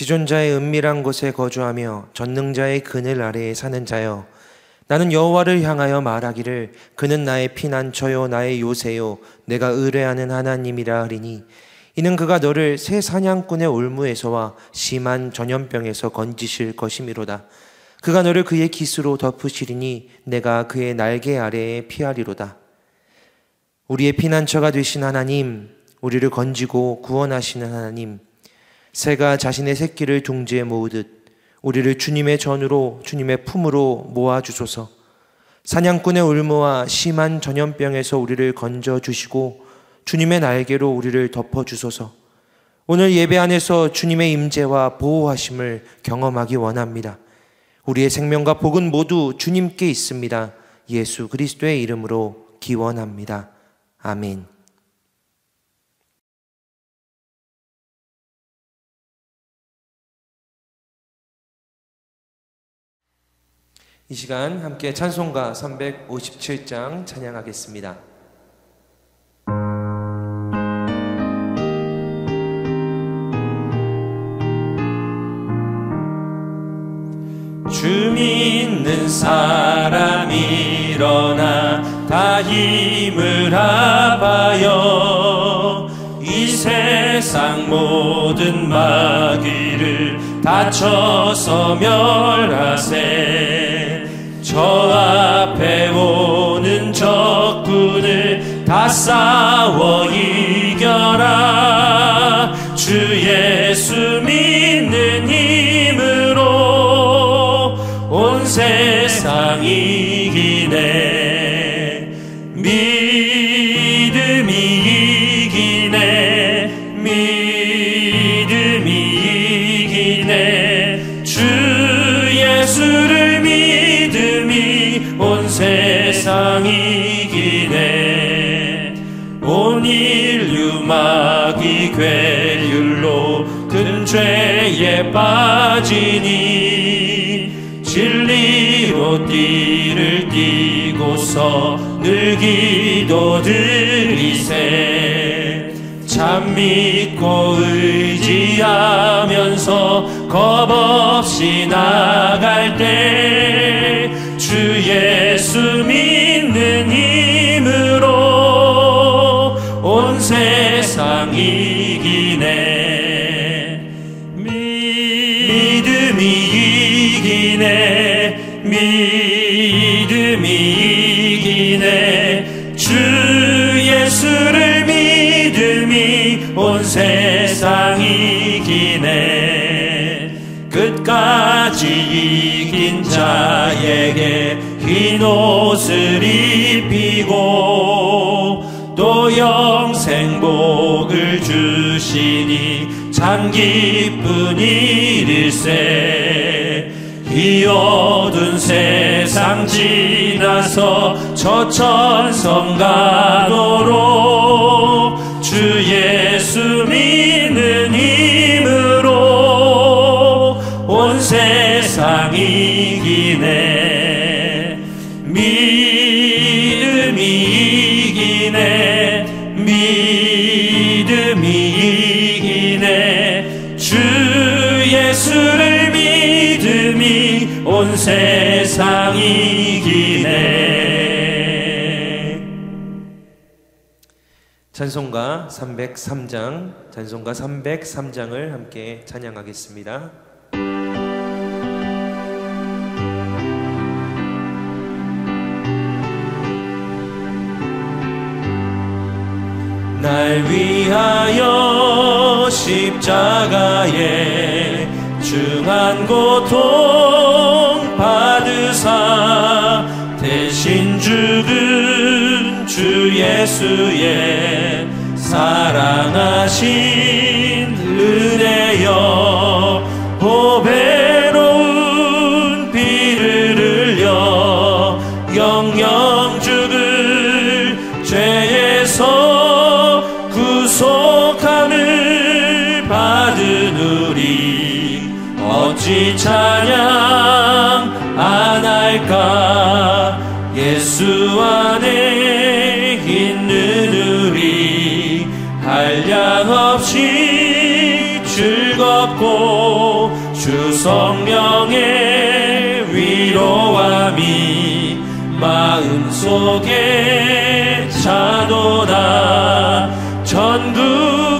지존자의 은밀한 곳에 거주하며 전능자의 그늘 아래에 사는 자여, 나는 여호와를 향하여 말하기를 그는 나의 피난처요 나의 요새요 내가 의뢰하는 하나님이라 하리니, 이는 그가 너를 새 사냥꾼의 올무에서와 심한 전염병에서 건지실 것이미로다. 그가 너를 그의 깃으로 덮으시리니 내가 그의 날개 아래에 피하리로다. 우리의 피난처가 되신 하나님, 우리를 건지고 구원하시는 하나님, 새가 자신의 새끼를 둥지에 모으듯 우리를 주님의 전으로, 주님의 품으로 모아주소서. 사냥꾼의 올무와 심한 전염병에서 우리를 건져주시고 주님의 날개로 우리를 덮어주소서. 오늘 예배 안에서 주님의 임재와 보호하심을 경험하기 원합니다. 우리의 생명과 복은 모두 주님께 있습니다. 예수 그리스도의 이름으로 기원합니다. 아멘. 이 시간 함께 찬송가 357장 찬양하겠습니다. 주 믿는 사람 일어나 다 힘을 합하여 이 세상 모든 마귀를 다쳐서 멸하세. 저 앞에 오는 적군을 다 싸워 이겨라. 주 예수 믿는 힘으로 온 세상 이기네. 믿음이 이기네. 믿음이 이기네. 주 예수를 믿음이 온 세상 이기네. 온 인류 마귀 괴율로 든 죄에 빠지니 진리로 띠를 띠고서 늘 기도드리세. 참 믿고 의지하면서 겁없이 나갈 때 주 예수 믿는 힘으로 온 세상 이기네. 믿음이 이기네. 믿음이 이기네. 주 예수를 믿음이 온 세상 이기네. 끝까지 이긴 자에게 흰 옷을 입히고 또 영생 복을 주시니 참 기쁜 일일세. 이 어두운 세상 지나서 저 천성 가도록 주 예수 믿는 힘으로 온 세상 이기네. 믿음이 이기네. 믿음이 이기네. 주 예수를 믿음이 온 세상 이기네. 찬송가 303장, 찬송가 303장을 함께 찬양하겠습니다. 날 위하여 십자가에 중한 고통 받으사 대신 죽은 주 예수의 사랑하신 은혜여, 보배로운 피를 흘려 영영 죽을 죄에서 구속함을 받은 우리 어찌 찬양 안 할까. 예수 안에 있는 우리 한량없이 즐겁고 주 성령의 위로함이 마음속에 차도다. 전국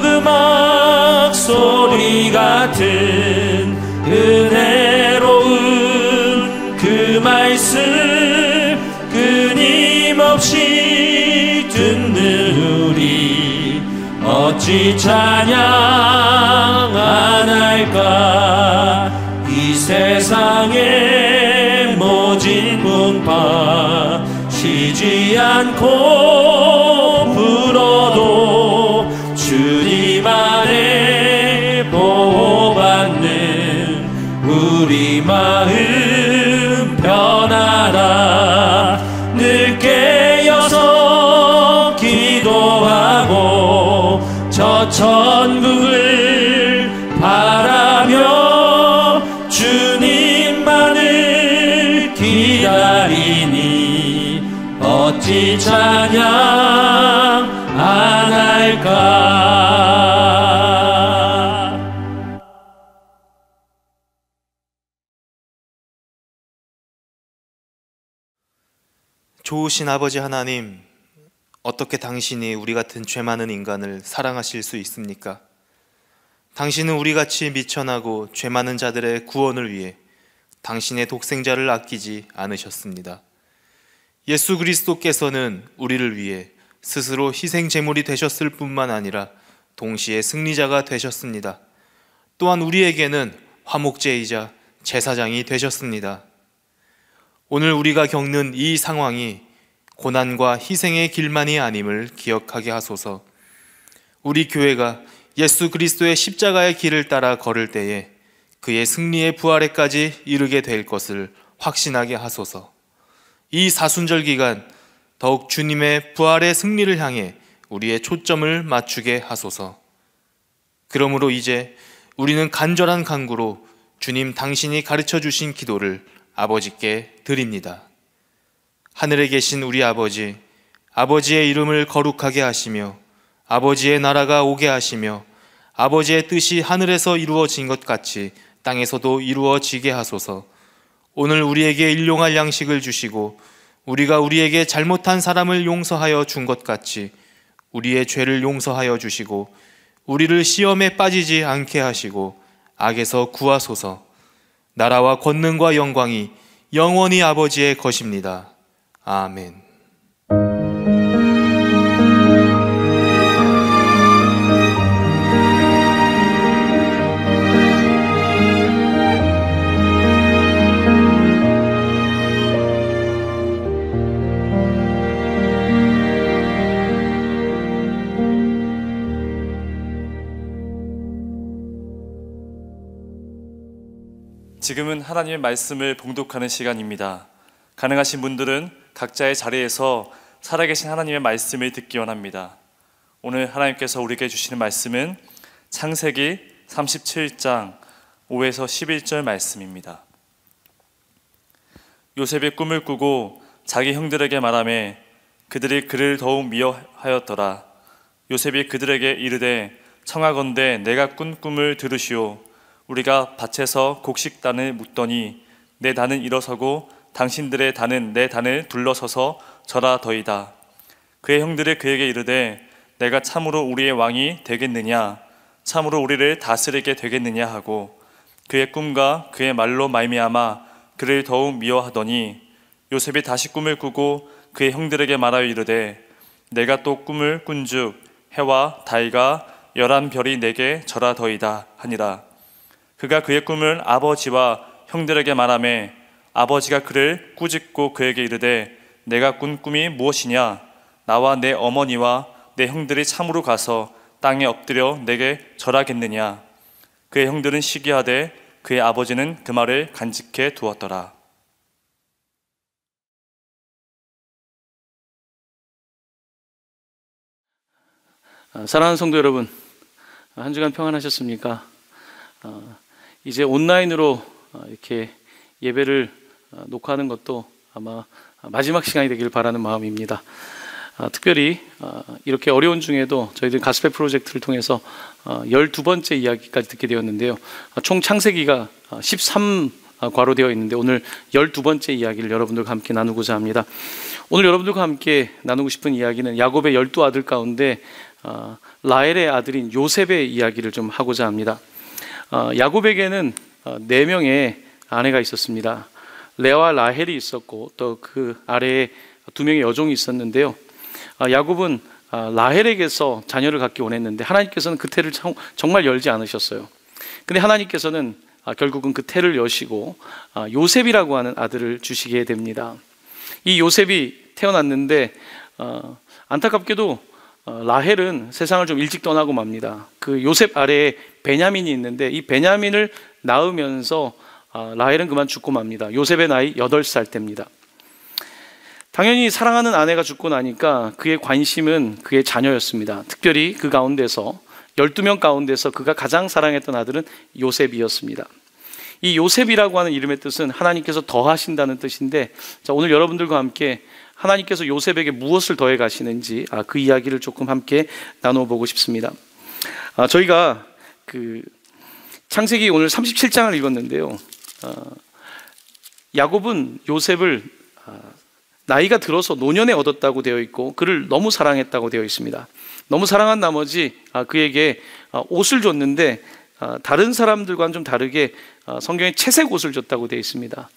음악 소리 같은 은혜로운 그 말씀 끊임없이 듣는 우리 어찌 찬양 안 할까. 이 세상의 모진 분파 쉬지 않고 불어도 주님 안에 보호받는 우리 마음 편하라. 늘 깨어서 기도하고 저 천국을 바라며 주님만을 기다리니 어찌 찬양 안 할까. 좋으신 아버지 하나님, 어떻게 당신이 우리 같은 죄 많은 인간을 사랑하실 수 있습니까? 당신은 우리같이 미천하고 죄 많은 자들의 구원을 위해 당신의 독생자를 아끼지 않으셨습니다. 예수 그리스도께서는 우리를 위해 스스로 희생 제물이 되셨을 뿐만 아니라 동시에 승리자가 되셨습니다. 또한 우리에게는 화목제이자 제사장이 되셨습니다. 오늘 우리가 겪는 이 상황이 고난과 희생의 길만이 아님을 기억하게 하소서. 우리 교회가 예수 그리스도의 십자가의 길을 따라 걸을 때에 그의 승리의 부활에까지 이르게 될 것을 확신하게 하소서. 이 사순절 기간 더욱 주님의 부활의 승리를 향해 우리의 초점을 맞추게 하소서. 그러므로 이제 우리는 간절한 간구로 주님 당신이 가르쳐 주신 기도를 아버지께 드립니다. 하늘에 계신 우리 아버지, 아버지의 이름을 거룩하게 하시며 아버지의 나라가 오게 하시며 아버지의 뜻이 하늘에서 이루어진 것 같이 땅에서도 이루어지게 하소서. 오늘 우리에게 일용할 양식을 주시고 우리가 우리에게 잘못한 사람을 용서하여 준 것 같이 우리의 죄를 용서하여 주시고 우리를 시험에 빠지지 않게 하시고 악에서 구하소서. 나라와 권능과 영광이 영원히 아버지의 것입니다. 아멘. 지금은 하나님의 말씀을 봉독하는 시간입니다. 가능하신 분들은 각자의 자리에서 살아계신 하나님의 말씀을 듣기 원합니다. 오늘 하나님께서 우리에게 주시는 말씀은 창세기 37장 5에서 11절 말씀입니다. 요셉이 꿈을 꾸고 자기 형들에게 말하매 그들이 그를 더욱 미워하였더라. 요셉이 그들에게 이르되 청하건대 내가 꾼 꿈을 들으시오. 우리가 밭에서 곡식단을 묻더니 내 단은 일어서고 당신들의 단은 내 단을 둘러서서 절하더이다. 그의 형들이 그에게 이르되 내가 참으로 우리의 왕이 되겠느냐, 참으로 우리를 다스리게 되겠느냐 하고 그의 꿈과 그의 말로 말미암아 그를 더욱 미워하더니 요셉이 다시 꿈을 꾸고 그의 형들에게 말하여 이르되 내가 또 꿈을 꾼즉 해와 달과 11별이 내게 절하더이다 하니라. 그가 그의 꿈을 아버지와 형들에게 말하매 아버지가 그를 꾸짖고 그에게 이르되 내가 꾼 꿈이 무엇이냐? 나와 내 어머니와 내 형들이 참으로 가서 땅에 엎드려 내게 절하겠느냐? 그의 형들은 시기하되 그의 아버지는 그 말을 간직해 두었더라. 사랑하는 성도 여러분, 한 주간 평안하셨습니까? 이제 온라인으로 이렇게 예배를 녹화하는 것도 아마 마지막 시간이 되길 바라는 마음입니다. 특별히 이렇게 어려운 중에도 저희들 가스페 프로젝트를 통해서 12번째 이야기까지 듣게 되었는데요. 총 창세기가 13과로 되어 있는데 오늘 12번째 이야기를 여러분들과 함께 나누고자 합니다. 오늘 여러분들과 함께 나누고 싶은 이야기는 야곱의 12아들 가운데 라헬의 아들인 요셉의 이야기를 좀 하고자 합니다. 야곱에게는 4명의 아내가 있었습니다. 레아와 라헬이 있었고 또 그 아래에 2명의 여종이 있었는데요. 야곱은 라헬에게서 자녀를 갖기 원했는데 하나님께서는 그 태를 정말 열지 않으셨어요. 근데 하나님께서는 결국은 그 태를 여시고 요셉이라고 하는 아들을 주시게 됩니다. 이 요셉이 태어났는데 안타깝게도 라헬은 세상을 좀 일찍 떠나고 맙니다. 그 요셉 아래에 베냐민이 있는데 이 베냐민을 낳으면서 라헬은 그만 죽고 맙니다. 요셉의 나이 8살 때입니다. 당연히 사랑하는 아내가 죽고 나니까 그의 관심은 그의 자녀였습니다. 특별히 그 가운데서 12명 가운데서 그가 가장 사랑했던 아들은 요셉이었습니다. 이 요셉이라고 하는 이름의 뜻은 하나님께서 더하신다는 뜻인데, 자, 오늘 여러분들과 함께 하나님께서 요셉에게 무엇을 더해 가시는지 그 이야기를 조금 함께 나누어 보고 싶습니다. 저희가 그 창세기 오늘 37장을 읽었는데요. 야곱은 요셉을 나이가 들어서 노년에 얻었다고 되어 있고 그를 너무 사랑했다고 되어 있습니다. 너무 사랑한 나머지 그에게 옷을 줬는데 다른 사람들과는 좀 다르게 성경에 채색 옷을 줬다고 되어 있습니다.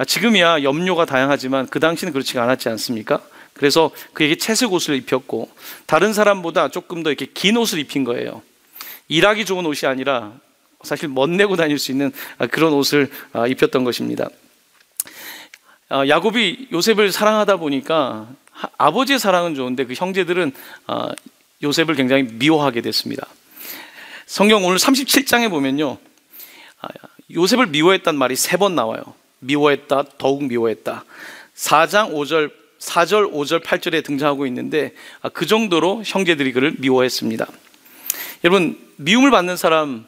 지금이야 염료가 다양하지만 그 당시는 그렇지 않았지 않습니까? 그래서 그에게 채색 옷을 입혔고 다른 사람보다 조금 더 이렇게 긴 옷을 입힌 거예요. 일하기 좋은 옷이 아니라 사실 멋내고 다닐 수 있는 그런 옷을 입혔던 것입니다. 야곱이 요셉을 사랑하다 보니까 아버지의 사랑은 좋은데 그 형제들은 요셉을 굉장히 미워하게 됐습니다. 성경 오늘 37장에 보면요, 요셉을 미워했단 말이 3번 나와요. 미워했다, 더욱 미워했다. 4장 5절, 4절, 5절, 8절에 등장하고 있는데 그 정도로 형제들이 그를 미워했습니다. 여러분, 미움을 받는 사람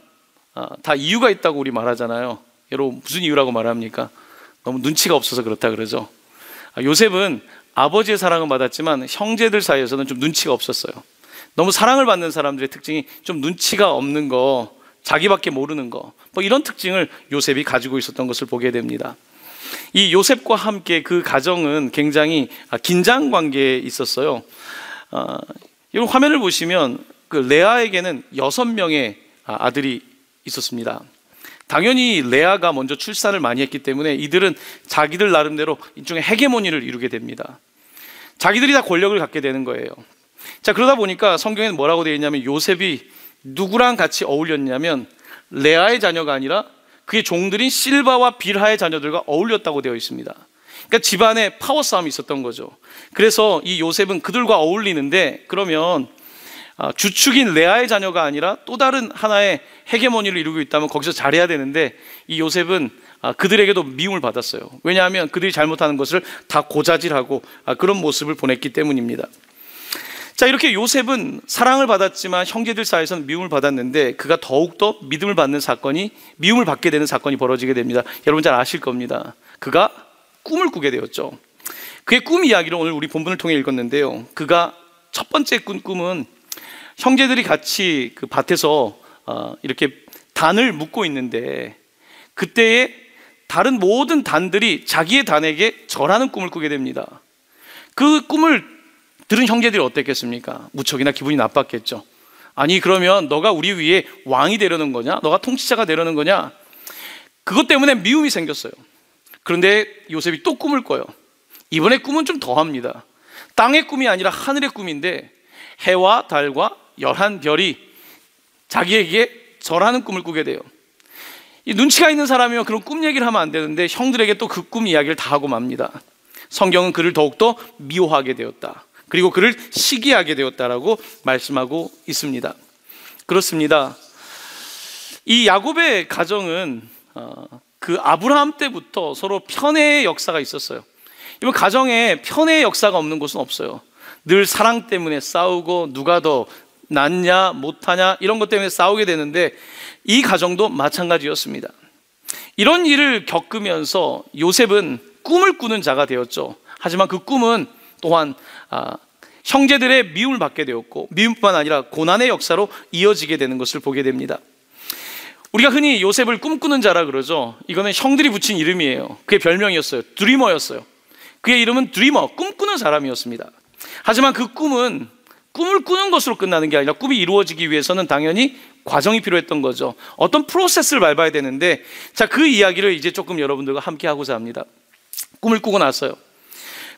다 이유가 있다고 우리 말하잖아요. 여러분, 무슨 이유라고 말합니까? 너무 눈치가 없어서 그렇다 그러죠. 요셉은 아버지의 사랑은 받았지만 형제들 사이에서는 좀 눈치가 없었어요. 너무 사랑을 받는 사람들의 특징이 좀 눈치가 없는 거, 자기밖에 모르는 거, 뭐 이런 특징을 요셉이 가지고 있었던 것을 보게 됩니다. 이 요셉과 함께 그 가정은 굉장히 긴장 관계에 있었어요. 여러분 화면을 보시면 그 레아에게는 6명의 아들이 있었습니다. 당연히 레아가 먼저 출산을 많이 했기 때문에 이들은 자기들 나름대로 일종의 헤게모니를 이루게 됩니다. 자기들이 다 권력을 갖게 되는 거예요. 자, 그러다 보니까 성경에는 뭐라고 되어 있냐면 요셉이 누구랑 같이 어울렸냐면 레아의 자녀가 아니라 그의 종들인 실바와 빌하의 자녀들과 어울렸다고 되어 있습니다. 그러니까 집안에 파워 싸움이 있었던 거죠. 그래서 이 요셉은 그들과 어울리는데 그러면 주축인 레아의 자녀가 아니라 또 다른 하나의 헤게모니를 이루고 있다면 거기서 잘해야 되는데 이 요셉은 그들에게도 미움을 받았어요. 왜냐하면 그들이 잘못하는 것을 다 고자질하고 그런 모습을 보냈기 때문입니다. 자, 이렇게 요셉은 사랑을 받았지만 형제들 사이에서는 미움을 받았는데 그가 더욱더 미움을 받게 되는 사건이 벌어지게 됩니다. 여러분 잘 아실 겁니다. 그가 꿈을 꾸게 되었죠. 그의 꿈 이야기를 오늘 우리 본문을 통해 읽었는데요. 그가 첫 번째 꾼 꿈은 형제들이 같이 그 밭에서 이렇게 단을 묶고 있는데 그때에 다른 모든 단들이 자기의 단에게 절하는 꿈을 꾸게 됩니다. 그 꿈을 들은 형제들이 어땠겠습니까? 무척이나 기분이 나빴겠죠. 아니 그러면 너가 우리 위에 왕이 되려는 거냐? 너가 통치자가 되려는 거냐? 그것 때문에 미움이 생겼어요. 그런데 요셉이 또 꿈을 꿔요. 이번에 꿈은 좀 더합니다. 땅의 꿈이 아니라 하늘의 꿈인데 해와 달과 11별이 자기에게 절하는 꿈을 꾸게 돼요. 이 눈치가 있는 사람이면 그런 꿈 얘기를 하면 안 되는데 형들에게 또 그 꿈 이야기를 다 하고 맙니다. 성경은 그를 더욱더 미워하게 되었다. 그리고 그를 시기하게 되었다라고 말씀하고 있습니다. 그렇습니다. 이 야곱의 가정은 그 아브라함 때부터 서로 편애의 역사가 있었어요. 이번 가정에 편애의 역사가 없는 곳은 없어요. 늘 사랑 때문에 싸우고 누가 더 낫냐 못하냐 이런 것 때문에 싸우게 되는데 이 가정도 마찬가지였습니다. 이런 일을 겪으면서 요셉은 꿈을 꾸는 자가 되었죠. 하지만 그 꿈은 또한 형제들의 미움을 받게 되었고, 미움뿐만 아니라 고난의 역사로 이어지게 되는 것을 보게 됩니다. 우리가 흔히 요셉을 꿈꾸는 자라 그러죠. 이거는 형들이 붙인 이름이에요. 그의 별명이었어요. 드리머였어요. 그의 이름은 드리머, 꿈꾸는 사람이었습니다. 하지만 그 꿈은 꿈을 꾸는 것으로 끝나는 게 아니라 꿈이 이루어지기 위해서는 당연히 과정이 필요했던 거죠. 어떤 프로세스를 밟아야 되는데, 자, 그 이야기를 이제 조금 여러분들과 함께 하고자 합니다. 꿈을 꾸고 났어요.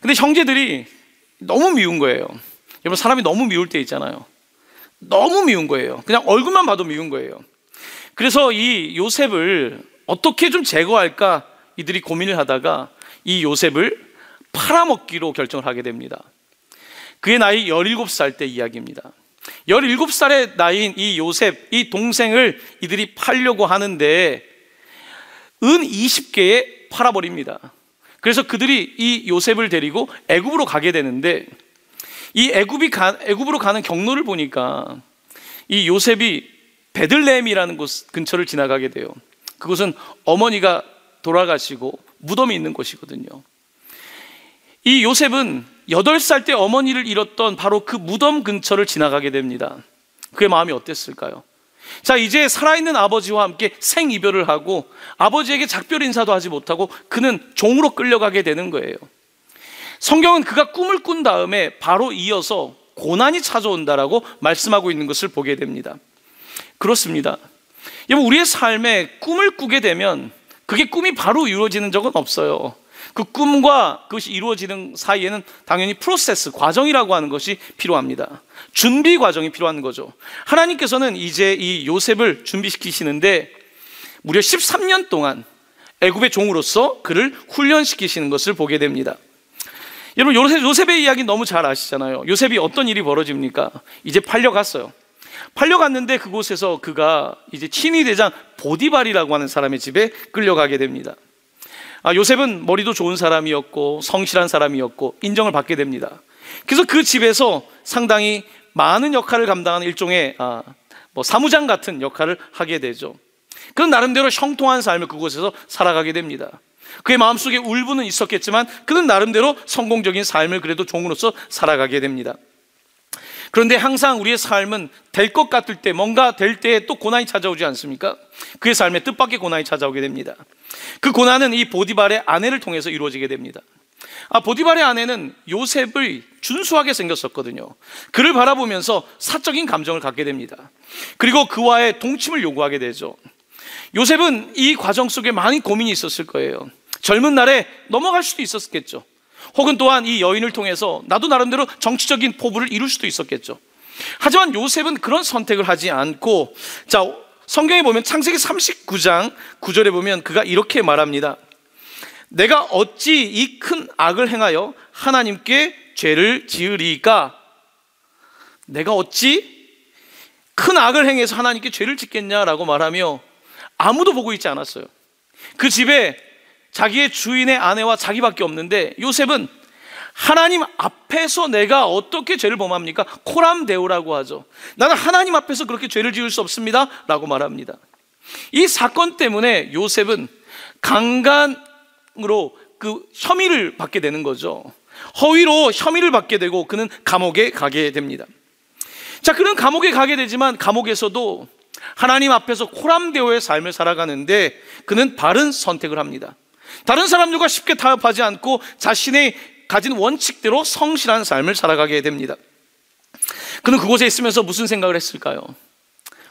근데 형제들이 너무 미운 거예요. 여러분, 사람이 너무 미울 때 있잖아요. 너무 미운 거예요. 그냥 얼굴만 봐도 미운 거예요. 그래서 이 요셉을 어떻게 좀 제거할까 이들이 고민을 하다가 이 요셉을 팔아먹기로 결정을 하게 됩니다. 그의 나이 17살 때 이야기입니다. 17살의 나이인 이 요셉, 이 동생을 이들이 팔려고 하는데 은 20개에 팔아버립니다. 그래서 그들이 이 요셉을 데리고 애굽으로 가게 되는데, 이 애굽으로 가는 경로를 보니까 이 요셉이 베들레헴이라는 곳 근처를 지나가게 돼요. 그곳은 어머니가 돌아가시고 무덤이 있는 곳이거든요. 이 요셉은 8살 때 어머니를 잃었던 바로 그 무덤 근처를 지나가게 됩니다. 그의 마음이 어땠을까요? 자, 이제 살아있는 아버지와 함께 생이별을 하고 아버지에게 작별 인사도 하지 못하고 그는 종으로 끌려가게 되는 거예요. 성경은 그가 꿈을 꾼 다음에 바로 이어서 고난이 찾아온다라고 말씀하고 있는 것을 보게 됩니다. 그렇습니다. 여러분, 우리의 삶에 꿈을 꾸게 되면 그게 꿈이 바로 이루어지는 적은 없어요. 그 꿈과 그것이 이루어지는 사이에는 당연히 프로세스, 과정이라고 하는 것이 필요합니다. 준비 과정이 필요한 거죠. 하나님께서는 이제 이 요셉을 준비시키시는데 무려 13년 동안 애굽의 종으로서 그를 훈련시키시는 것을 보게 됩니다. 여러분, 요셉의 이야기 너무 잘 아시잖아요. 요셉이 어떤 일이 벌어집니까? 이제 팔려갔어요. 팔려갔는데 그곳에서 그가 이제 친위대장 보디발이라고 하는 사람의 집에 끌려가게 됩니다. 요셉은 머리도 좋은 사람이었고 성실한 사람이었고 인정을 받게 됩니다. 그래서 그 집에서 상당히 많은 역할을 감당하는 일종의 사무장 같은 역할을 하게 되죠. 그는 나름대로 형통한 삶을 그곳에서 살아가게 됩니다. 그의 마음속에 울분은 있었겠지만 그는 나름대로 성공적인 삶을 그래도 종으로서 살아가게 됩니다. 그런데 항상 우리의 삶은 될 것 같을 때, 뭔가 될 때에 또 고난이 찾아오지 않습니까? 그의 삶에 뜻밖의 고난이 찾아오게 됩니다. 그 고난은 이 보디발의 아내를 통해서 이루어지게 됩니다. 보디발의 아내는 요셉을 준수하게 생겼었거든요. 그를 바라보면서 사적인 감정을 갖게 됩니다. 그리고 그와의 동침을 요구하게 되죠. 요셉은 이 과정 속에 많은 고민이 있었을 거예요. 젊은 날에 넘어갈 수도 있었겠죠. 혹은 또한 이 여인을 통해서 나도 나름대로 정치적인 포부를 이룰 수도 있었겠죠. 하지만 요셉은 그런 선택을 하지 않고, 자, 성경에 보면 창세기 39장 9절에 보면 그가 이렇게 말합니다. 내가 어찌 이 큰 악을 행하여 하나님께 죄를 지으리까? 내가 어찌 큰 악을 행해서 하나님께 죄를 짓겠냐라고 말하며 아무도 보고 있지 않았어요. 그 집에 자기의 주인의 아내와 자기밖에 없는데 요셉은 하나님 앞에서 내가 어떻게 죄를 범합니까? 코람데오라고 하죠. 나는 하나님 앞에서 그렇게 죄를 지을 수 없습니다 라고 말합니다. 이 사건 때문에 요셉은 강간으로 그 혐의를 받게 되는 거죠. 허위로 혐의를 받게 되고 그는 감옥에 가게 됩니다. 자, 그는 감옥에 가게 되지만 감옥에서도 하나님 앞에서 코람데오의 삶을 살아가는데 그는 바른 선택을 합니다. 다른 사람들과 쉽게 타협하지 않고 자신의 가진 원칙대로 성실한 삶을 살아가게 됩니다. 그는 그곳에 있으면서 무슨 생각을 했을까요?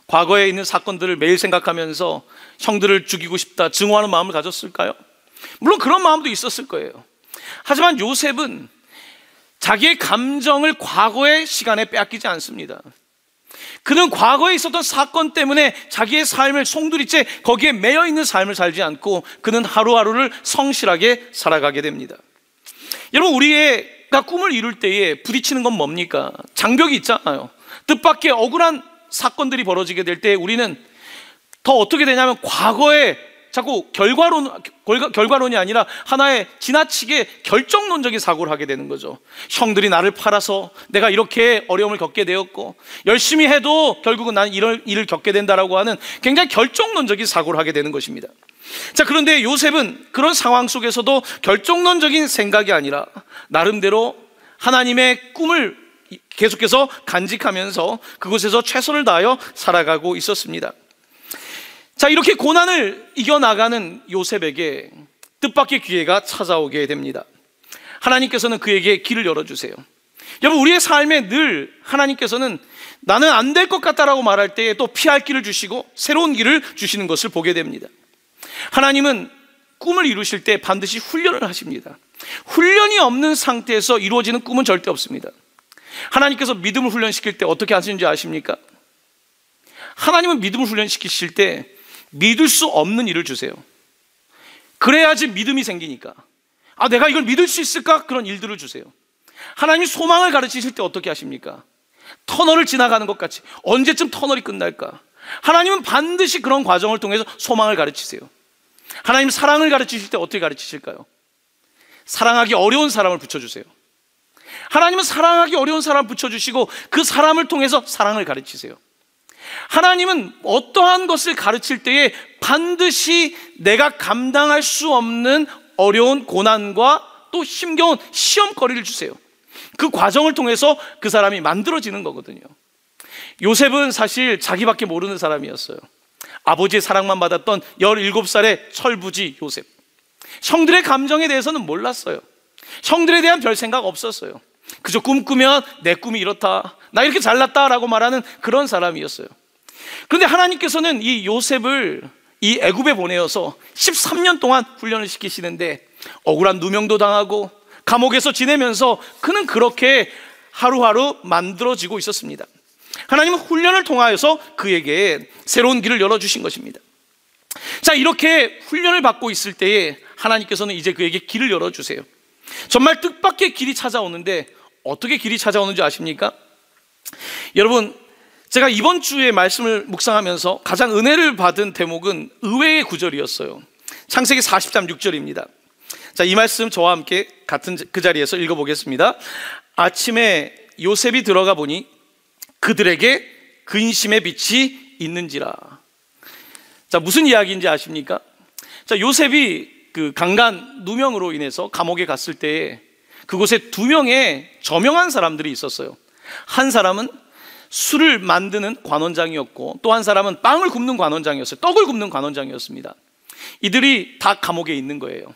과거에 있는 사건들을 매일 생각하면서 형들을 죽이고 싶다 증오하는 마음을 가졌을까요? 물론 그런 마음도 있었을 거예요. 하지만 요셉은 자기의 감정을 과거의 시간에 빼앗기지 않습니다. 그는 과거에 있었던 사건 때문에 자기의 삶을 송두리째 거기에 매여 있는 삶을 살지 않고 그는 하루하루를 성실하게 살아가게 됩니다. 여러분, 우리가 꿈을 이룰 때에 부딪히는 건 뭡니까? 장벽이 있잖아요. 뜻밖의 억울한 사건들이 벌어지게 될 때 우리는 더 어떻게 되냐면 과거에 자꾸 결과론이 아니라 하나의 지나치게 결정론적인 사고를 하게 되는 거죠. 형들이 나를 팔아서 내가 이렇게 어려움을 겪게 되었고 열심히 해도 결국은 나는 이런 일을 겪게 된다라고 하는 굉장히 결정론적인 사고를 하게 되는 것입니다. 자, 그런데 요셉은 그런 상황 속에서도 결정론적인 생각이 아니라 나름대로 하나님의 꿈을 계속해서 간직하면서 그곳에서 최선을 다하여 살아가고 있었습니다. 자, 이렇게 고난을 이겨나가는 요셉에게 뜻밖의 기회가 찾아오게 됩니다. 하나님께서는 그에게 길을 열어주세요. 여러분, 우리의 삶에 늘 하나님께서는 나는 안 될 것 같다라고 말할 때에 또 피할 길을 주시고 새로운 길을 주시는 것을 보게 됩니다. 하나님은 꿈을 이루실 때 반드시 훈련을 하십니다. 훈련이 없는 상태에서 이루어지는 꿈은 절대 없습니다. 하나님께서 믿음을 훈련시킬 때 어떻게 하시는지 아십니까? 하나님은 믿음을 훈련시키실 때 믿을 수 없는 일을 주세요. 그래야지 믿음이 생기니까. 내가 이걸 믿을 수 있을까? 그런 일들을 주세요. 하나님이 소망을 가르치실 때 어떻게 하십니까? 터널을 지나가는 것 같이 언제쯤 터널이 끝날까? 하나님은 반드시 그런 과정을 통해서 소망을 가르치세요. 하나님 사랑을 가르치실 때 어떻게 가르치실까요? 사랑하기 어려운 사람을 붙여주세요. 하나님은 사랑하기 어려운 사람을 붙여주시고 그 사람을 통해서 사랑을 가르치세요. 하나님은 어떠한 것을 가르칠 때에 반드시 내가 감당할 수 없는 어려운 고난과 또 힘겨운 시험거리를 주세요. 그 과정을 통해서 그 사람이 만들어지는 거거든요. 요셉은 사실 자기밖에 모르는 사람이었어요. 아버지의 사랑만 받았던 17살의 철부지 요셉. 형들의 감정에 대해서는 몰랐어요. 형들에 대한 별 생각 없었어요. 그저 꿈꾸면 내 꿈이 이렇다, 나 이렇게 잘났다라고 말하는 그런 사람이었어요. 그런데 하나님께서는 이 요셉을 이 애굽에 보내어서 13년 동안 훈련을 시키시는데 억울한 누명도 당하고 감옥에서 지내면서 그는 그렇게 하루하루 만들어지고 있었습니다. 하나님은 훈련을 통하여서 그에게 새로운 길을 열어주신 것입니다. 자, 이렇게 훈련을 받고 있을 때에 하나님께서는 이제 그에게 길을 열어주세요. 정말 뜻밖의 길이 찾아오는데 어떻게 길이 찾아오는지 아십니까? 여러분, 제가 이번 주에 말씀을 묵상하면서 가장 은혜를 받은 대목은 의외의 구절이었어요. 창세기 40장 6절입니다. 자, 이 말씀 저와 함께 같은 그 자리에서 읽어보겠습니다. 아침에 요셉이 들어가 보니 그들에게 근심의 빛이 있는지라. 자, 무슨 이야기인지 아십니까? 자, 요셉이 그 강간 누명으로 인해서 감옥에 갔을 때 그곳에 2명의 저명한 사람들이 있었어요. 한 사람은 술을 만드는 관원장이었고 또 한 사람은 빵을 굽는 관원장이었어요. 떡을 굽는 관원장이었습니다. 이들이 다 감옥에 있는 거예요.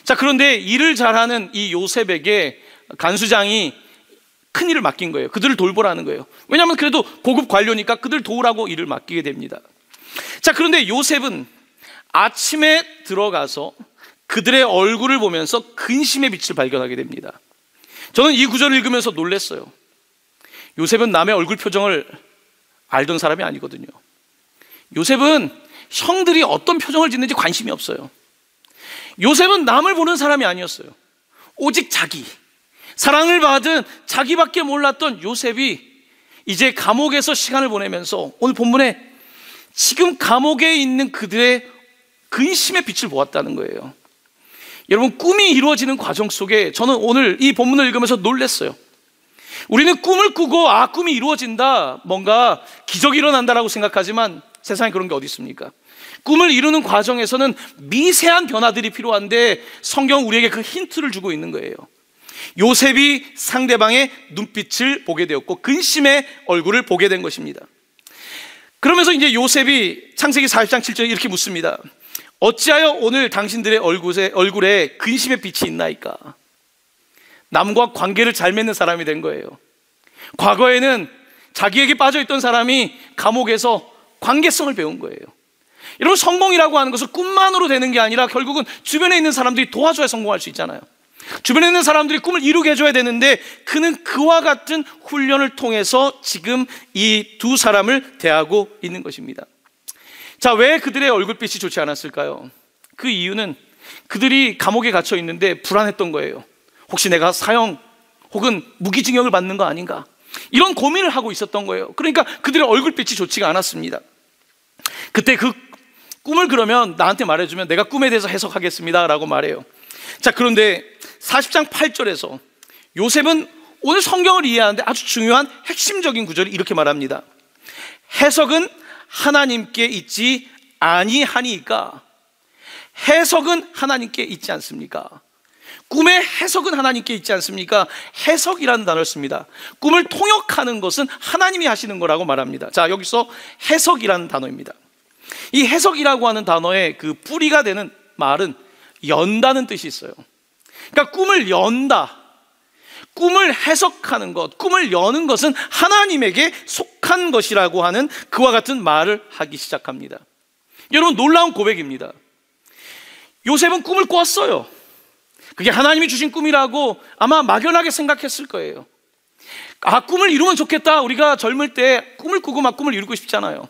자, 그런데 일을 잘하는 이 요셉에게 간수장이 큰 일을 맡긴 거예요. 그들을 돌보라는 거예요. 왜냐하면 그래도 고급 관료니까 그들 도우라고 일을 맡기게 됩니다. 자, 그런데 요셉은 아침에 들어가서 그들의 얼굴을 보면서 근심의 빛을 발견하게 됩니다. 저는 이 구절을 읽으면서 놀랐어요. 요셉은 남의 얼굴 표정을 알던 사람이 아니거든요. 요셉은 형들이 어떤 표정을 짓는지 관심이 없어요. 요셉은 남을 보는 사람이 아니었어요. 오직 자기, 사랑을 받은 자기밖에 몰랐던 요셉이 이제 감옥에서 시간을 보내면서 오늘 본문에 지금 감옥에 있는 그들의 근심의 빛을 보았다는 거예요. 여러분, 꿈이 이루어지는 과정 속에 저는 오늘 이 본문을 읽으면서 놀랐어요. 우리는 꿈을 꾸고 꿈이 이루어진다, 뭔가 기적이 일어난다라고 생각하지만 세상에 그런 게 어디 있습니까? 꿈을 이루는 과정에서는 미세한 변화들이 필요한데 성경은 우리에게 그 힌트를 주고 있는 거예요. 요셉이 상대방의 눈빛을 보게 되었고 근심의 얼굴을 보게 된 것입니다. 그러면서 이제 요셉이 창세기 40장 7절에 이렇게 묻습니다. 어찌하여 오늘 당신들의 얼굴에 근심의 빛이 있나이까? 남과 관계를 잘 맺는 사람이 된 거예요. 과거에는 자기에게 빠져있던 사람이 감옥에서 관계성을 배운 거예요. 여러분, 성공이라고 하는 것은 꿈만으로 되는 게 아니라 결국은 주변에 있는 사람들이 도와줘야 성공할 수 있잖아요. 주변에 있는 사람들이 꿈을 이루게 해줘야 되는데 그는 그와 같은 훈련을 통해서 지금 이 2 사람을 대하고 있는 것입니다. 자, 왜 그들의 얼굴빛이 좋지 않았을까요? 그 이유는 그들이 감옥에 갇혀 있는데 불안했던 거예요. 혹시 내가 사형 혹은 무기징역을 받는 거 아닌가, 이런 고민을 하고 있었던 거예요. 그러니까 그들의 얼굴빛이 좋지가 않았습니다. 그때 그 꿈을 그러면 나한테 말해주면 내가 꿈에 대해서 해석하겠습니다 라고 말해요. 자, 그런데 40장 8절에서 요셉은 오늘 성경을 이해하는데 아주 중요한 핵심적인 구절이 이렇게 말합니다. 해석은 하나님께 있지 아니하니까. 해석은 하나님께 있지 않습니까? 꿈의 해석은 하나님께 있지 않습니까? 해석이라는 단어를 씁니다. 꿈을 통역하는 것은 하나님이 하시는 거라고 말합니다. 자, 여기서 해석이라는 단어입니다. 이 해석이라고 하는 단어의 그 뿌리가 되는 말은 연다는 뜻이 있어요. 그러니까 꿈을 연다, 꿈을 해석하는 것, 꿈을 여는 것은 하나님에게 속한 것이라고 하는 그와 같은 말을 하기 시작합니다. 여러분, 놀라운 고백입니다. 요셉은 꿈을 꿨어요. 그게 하나님이 주신 꿈이라고 아마 막연하게 생각했을 거예요. 아, 꿈을 이루면 좋겠다. 우리가 젊을 때 꿈을 꾸고 막 꿈을 이루고 싶잖아요.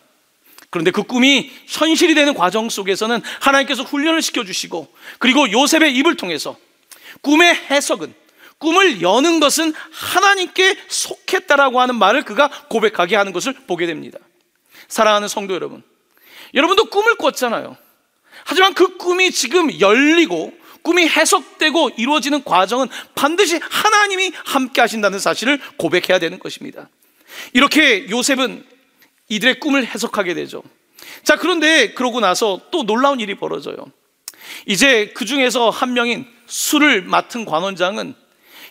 그런데 그 꿈이 현실이 되는 과정 속에서는 하나님께서 훈련을 시켜주시고, 그리고 요셉의 입을 통해서 꿈의 해석은, 꿈을 여는 것은 하나님께 속했다라고 하는 말을 그가 고백하게 하는 것을 보게 됩니다. 사랑하는 성도 여러분, 여러분도 꿈을 꿨잖아요. 하지만 그 꿈이 지금 열리고 꿈이 해석되고 이루어지는 과정은 반드시 하나님이 함께 하신다는 사실을 고백해야 되는 것입니다. 이렇게 요셉은 이들의 꿈을 해석하게 되죠. 자, 그런데 그러고 나서 또 놀라운 일이 벌어져요. 이제 그 중에서 한 명인 술을 맡은 관원장은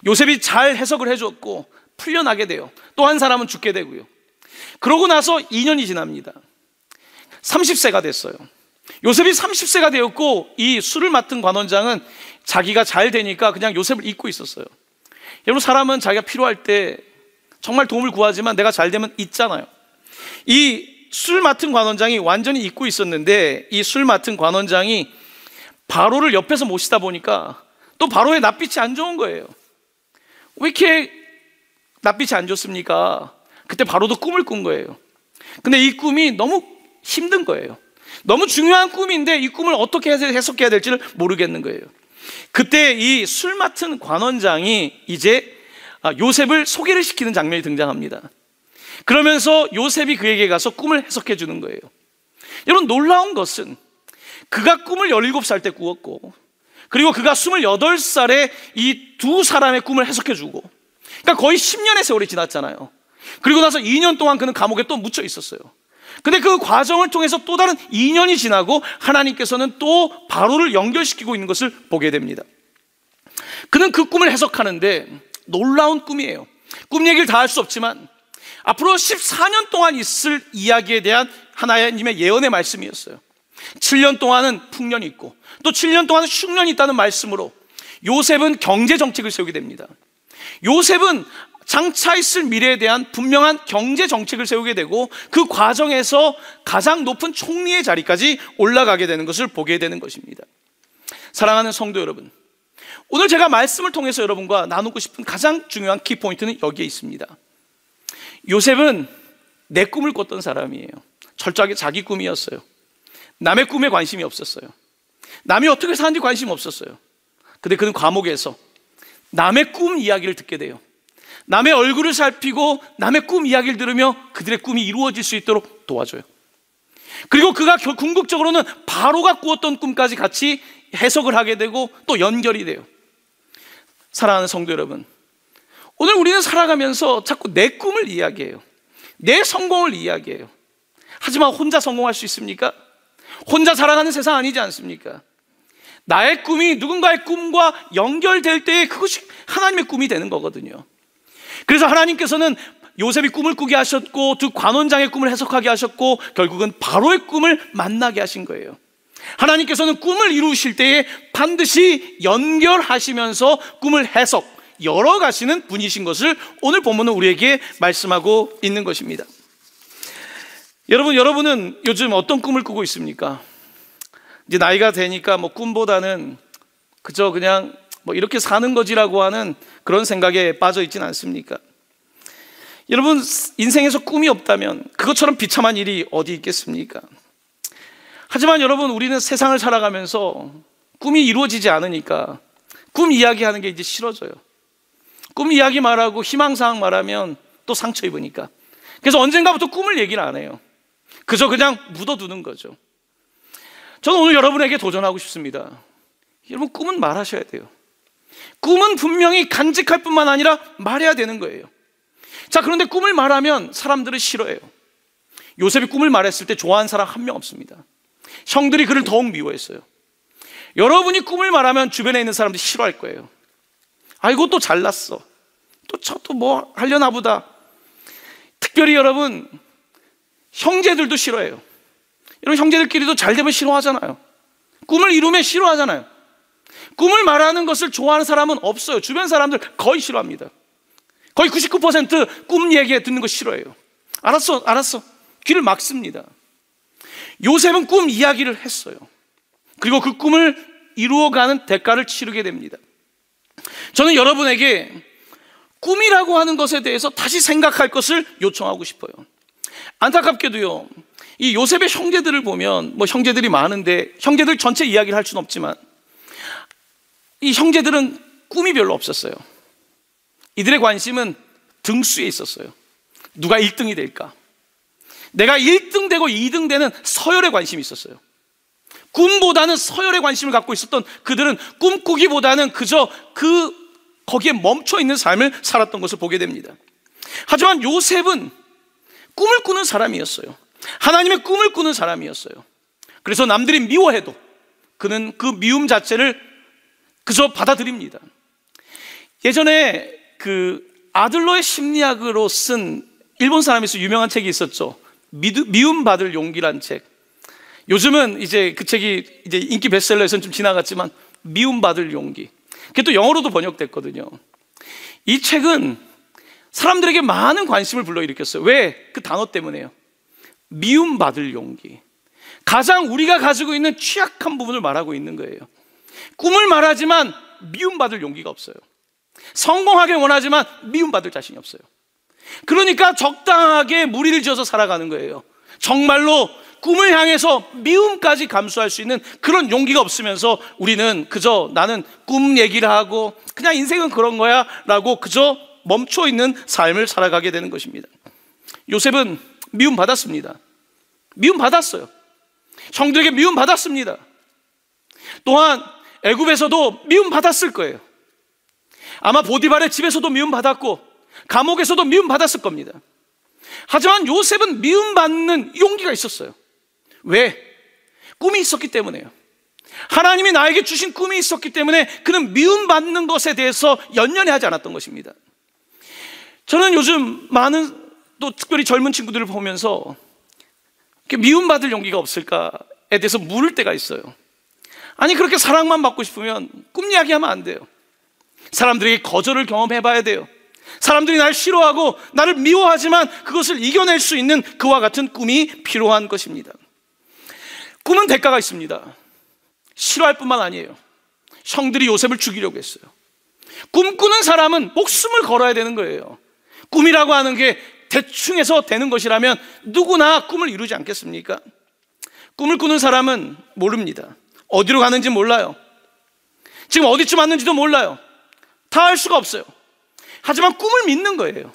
요셉이 잘 해석을 해줬고 풀려나게 돼요. 또 한 사람은 죽게 되고요. 그러고 나서 2년이 지납니다. 30세가 됐어요. 요셉이 30세가 되었고 이 술을 맡은 관원장은 자기가 잘 되니까 그냥 요셉을 잊고 있었어요. 여러분, 사람은 자기가 필요할 때 정말 도움을 구하지만 내가 잘 되면 잊잖아요. 이 술 맡은 관원장이 완전히 잊고 있었는데, 이 술 맡은 관원장이 바로를 옆에서 모시다 보니까 또 바로의 낯빛이 안 좋은 거예요. 왜 이렇게 낯빛이 안 좋습니까? 그때 바로도 꿈을 꾼 거예요. 근데 이 꿈이 너무 힘든 거예요. 너무 중요한 꿈인데 이 꿈을 어떻게 해석해야 될지를 모르겠는 거예요. 그때 이 술 맡은 관원장이 이제 요셉을 소개를 시키는 장면이 등장합니다. 그러면서 요셉이 그에게 가서 꿈을 해석해 주는 거예요. 여러분, 놀라운 것은 그가 꿈을 17살 때 꾸었고, 그리고 그가 28살에 이 두 사람의 꿈을 해석해 주고, 그러니까 거의 10년의 세월이 지났잖아요. 그리고 나서 2년 동안 그는 감옥에 또 묻혀 있었어요. 근데 그 과정을 통해서 또 다른 2년이 지나고 하나님께서는 또 바로를 연결시키고 있는 것을 보게 됩니다. 그는 그 꿈을 해석하는데 놀라운 꿈이에요. 꿈 얘기를 다 할 수 없지만 앞으로 14년 동안 있을 이야기에 대한 하나님의 예언의 말씀이었어요. 7년 동안은 풍년이 있고 또 7년 동안은 흉년이 있다는 말씀으로 요셉은 경제 정책을 세우게 됩니다. 요셉은 장차 있을 미래에 대한 분명한 경제 정책을 세우게 되고 그 과정에서 가장 높은 총리의 자리까지 올라가게 되는 것을 보게 되는 것입니다. 사랑하는 성도 여러분, 오늘 제가 말씀을 통해서 여러분과 나누고 싶은 가장 중요한 키포인트는 여기에 있습니다. 요셉은 내 꿈을 꿨던 사람이에요. 철저하게 자기 꿈이었어요. 남의 꿈에 관심이 없었어요. 남이 어떻게 사는지 관심 없었어요. 근데 그는 감옥에서 남의 꿈 이야기를 듣게 돼요. 남의 얼굴을 살피고 남의 꿈 이야기를 들으며 그들의 꿈이 이루어질 수 있도록 도와줘요. 그리고 그가 궁극적으로는 바로가 꾸었던 꿈까지 같이 해석을 하게 되고 또 연결이 돼요. 사랑하는 성도 여러분, 오늘 우리는 살아가면서 자꾸 내 꿈을 이야기해요. 내 성공을 이야기해요. 하지만 혼자 성공할 수 있습니까? 혼자 살아가는 세상 아니지 않습니까? 나의 꿈이 누군가의 꿈과 연결될 때에 그것이 하나님의 꿈이 되는 거거든요. 그래서 하나님께서는 요셉이 꿈을 꾸게 하셨고 두 관원장의 꿈을 해석하게 하셨고 결국은 바로의 꿈을 만나게 하신 거예요. 하나님께서는 꿈을 이루실 때에 반드시 연결하시면서 꿈을 해석, 열어가시는 분이신 것을 오늘 본문은 우리에게 말씀하고 있는 것입니다. 여러분은 요즘 어떤 꿈을 꾸고 있습니까? 이제 나이가 되니까 꿈보다는 그저 그냥 이렇게 사는 거지라고 하는 그런 생각에 빠져 있지는 않습니까? 여러분, 인생에서 꿈이 없다면 그것처럼 비참한 일이 어디 있겠습니까? 하지만 여러분, 우리는 세상을 살아가면서 꿈이 이루어지지 않으니까 꿈 이야기하는 게 이제 싫어져요. 꿈 이야기 말하고 희망사항 말하면 또 상처 입으니까. 그래서 언젠가부터 꿈을 얘기를 안 해요. 그저 그냥 묻어두는 거죠. 저는 오늘 여러분에게 도전하고 싶습니다. 여러분, 꿈은 말하셔야 돼요. 꿈은 분명히 간직할 뿐만 아니라 말해야 되는 거예요. 자, 그런데 꿈을 말하면 사람들은 싫어해요. 요셉이 꿈을 말했을 때 좋아하는 사람 한 명 없습니다. 형들이 그를 더욱 미워했어요. 여러분이 꿈을 말하면 주변에 있는 사람들이 싫어할 거예요. 아이고 또 잘났어, 또 뭐 하려나 보다. 특별히 여러분 형제들도 싫어해요. 여러분 형제들끼리도 잘 되면 싫어하잖아요. 꿈을 이루면 싫어하잖아요. 꿈을 말하는 것을 좋아하는 사람은 없어요. 주변 사람들 거의 싫어합니다. 거의 99%꿈 얘기 듣는 거 싫어해요. 알았어 귀를 막습니다. 요셉은 꿈 이야기를 했어요. 그리고 그 꿈을 이루어가는 대가를 치르게 됩니다. 저는 여러분에게 꿈이라고 하는 것에 대해서 다시 생각할 것을 요청하고 싶어요. 안타깝게도요, 이 요셉의 형제들을 보면, 뭐 형제들이 많은데 형제들 전체 이야기를 할 수는 없지만 이 형제들은 꿈이 별로 없었어요. 이들의 관심은 등수에 있었어요. 누가 1등이 될까? 내가 1등 되고 2등 되는 서열에 관심이 있었어요. 꿈보다는 서열에 관심을 갖고 있었던 그들은 꿈꾸기보다는 그저 거기에 멈춰 있는 삶을 살았던 것을 보게 됩니다. 하지만 요셉은 꿈을 꾸는 사람이었어요. 하나님의 꿈을 꾸는 사람이었어요. 그래서 남들이 미워해도 그는 그 미움 자체를 그저 받아들입니다. 예전에 그 아들러의 심리학으로 쓴 일본 사람에서 유명한 책이 있었죠. 미움받을 용기란 책. 요즘은 이제 그 책이 이제 인기 베스트셀러에서는 좀 지나갔지만 미움받을 용기. 그게 또 영어로도 번역됐거든요. 이 책은 사람들에게 많은 관심을 불러일으켰어요. 왜? 그 단어 때문에요. 미움받을 용기. 가장 우리가 가지고 있는 취약한 부분을 말하고 있는 거예요. 꿈을 말하지만 미움받을 용기가 없어요. 성공하길 원하지만 미움받을 자신이 없어요. 그러니까 적당하게 무리를 지어서 살아가는 거예요. 정말로 꿈을 향해서 미움까지 감수할 수 있는 그런 용기가 없으면서 우리는 그저 나는 꿈 얘기를 하고 그냥 인생은 그런 거야 라고 그저 멈춰 있는 삶을 살아가게 되는 것입니다. 요셉은 미움받았습니다. 미움받았어요. 형들에게 미움받았습니다. 또한 애굽에서도 미움받았을 거예요. 아마 보디발의 집에서도 미움받았고 감옥에서도 미움받았을 겁니다. 하지만 요셉은 미움받는 용기가 있었어요. 왜? 꿈이 있었기 때문에요. 하나님이 나에게 주신 꿈이 있었기 때문에 그는 미움받는 것에 대해서 연연해 하지 않았던 것입니다. 저는 요즘 많은 또 특별히 젊은 친구들을 보면서 미움받을 용기가 없을까에 대해서 물을 때가 있어요. 아니 그렇게 사랑만 받고 싶으면 꿈 이야기하면 안 돼요. 사람들에게 거절을 경험해 봐야 돼요. 사람들이 날 싫어하고 나를 미워하지만 그것을 이겨낼 수 있는 그와 같은 꿈이 필요한 것입니다. 꿈은 대가가 있습니다. 싫어할 뿐만 아니에요. 형들이 요셉을 죽이려고 했어요. 꿈꾸는 사람은 목숨을 걸어야 되는 거예요. 꿈이라고 하는 게 대충 해서 되는 것이라면 누구나 꿈을 이루지 않겠습니까? 꿈을 꾸는 사람은 모릅니다. 어디로 가는지 몰라요. 지금 어디쯤 왔는지도 몰라요. 다 알 수가 없어요. 하지만 꿈을 믿는 거예요.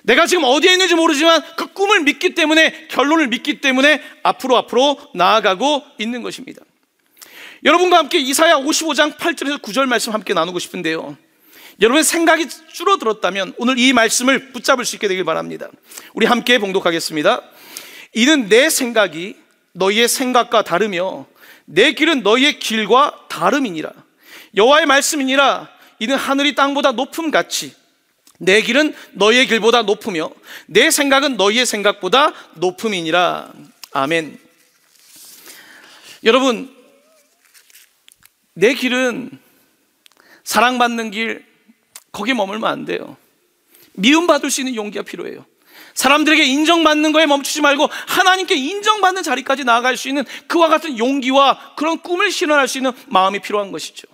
내가 지금 어디에 있는지 모르지만 그 꿈을 믿기 때문에, 결론을 믿기 때문에 앞으로 나아가고 있는 것입니다. 여러분과 함께 이사야 55장 8절에서 9절 말씀 함께 나누고 싶은데요, 여러분의 생각이 줄어들었다면 오늘 이 말씀을 붙잡을 수 있게 되길 바랍니다. 우리 함께 봉독하겠습니다. 이는 내 생각이 너희의 생각과 다르며 내 길은 너희의 길과 다름이니라. 여호와의 말씀이니라. 이는 하늘이 땅보다 높음같이 내 길은 너희의 길보다 높으며 내 생각은 너희의 생각보다 높음이니라. 아멘. 여러분, 내 길은 사랑받는 길, 거기에 머물면 안 돼요. 미움받을 수 있는 용기가 필요해요. 사람들에게 인정받는 거에 멈추지 말고 하나님께 인정받는 자리까지 나아갈 수 있는 그와 같은 용기와 그런 꿈을 실현할 수 있는 마음이 필요한 것이죠.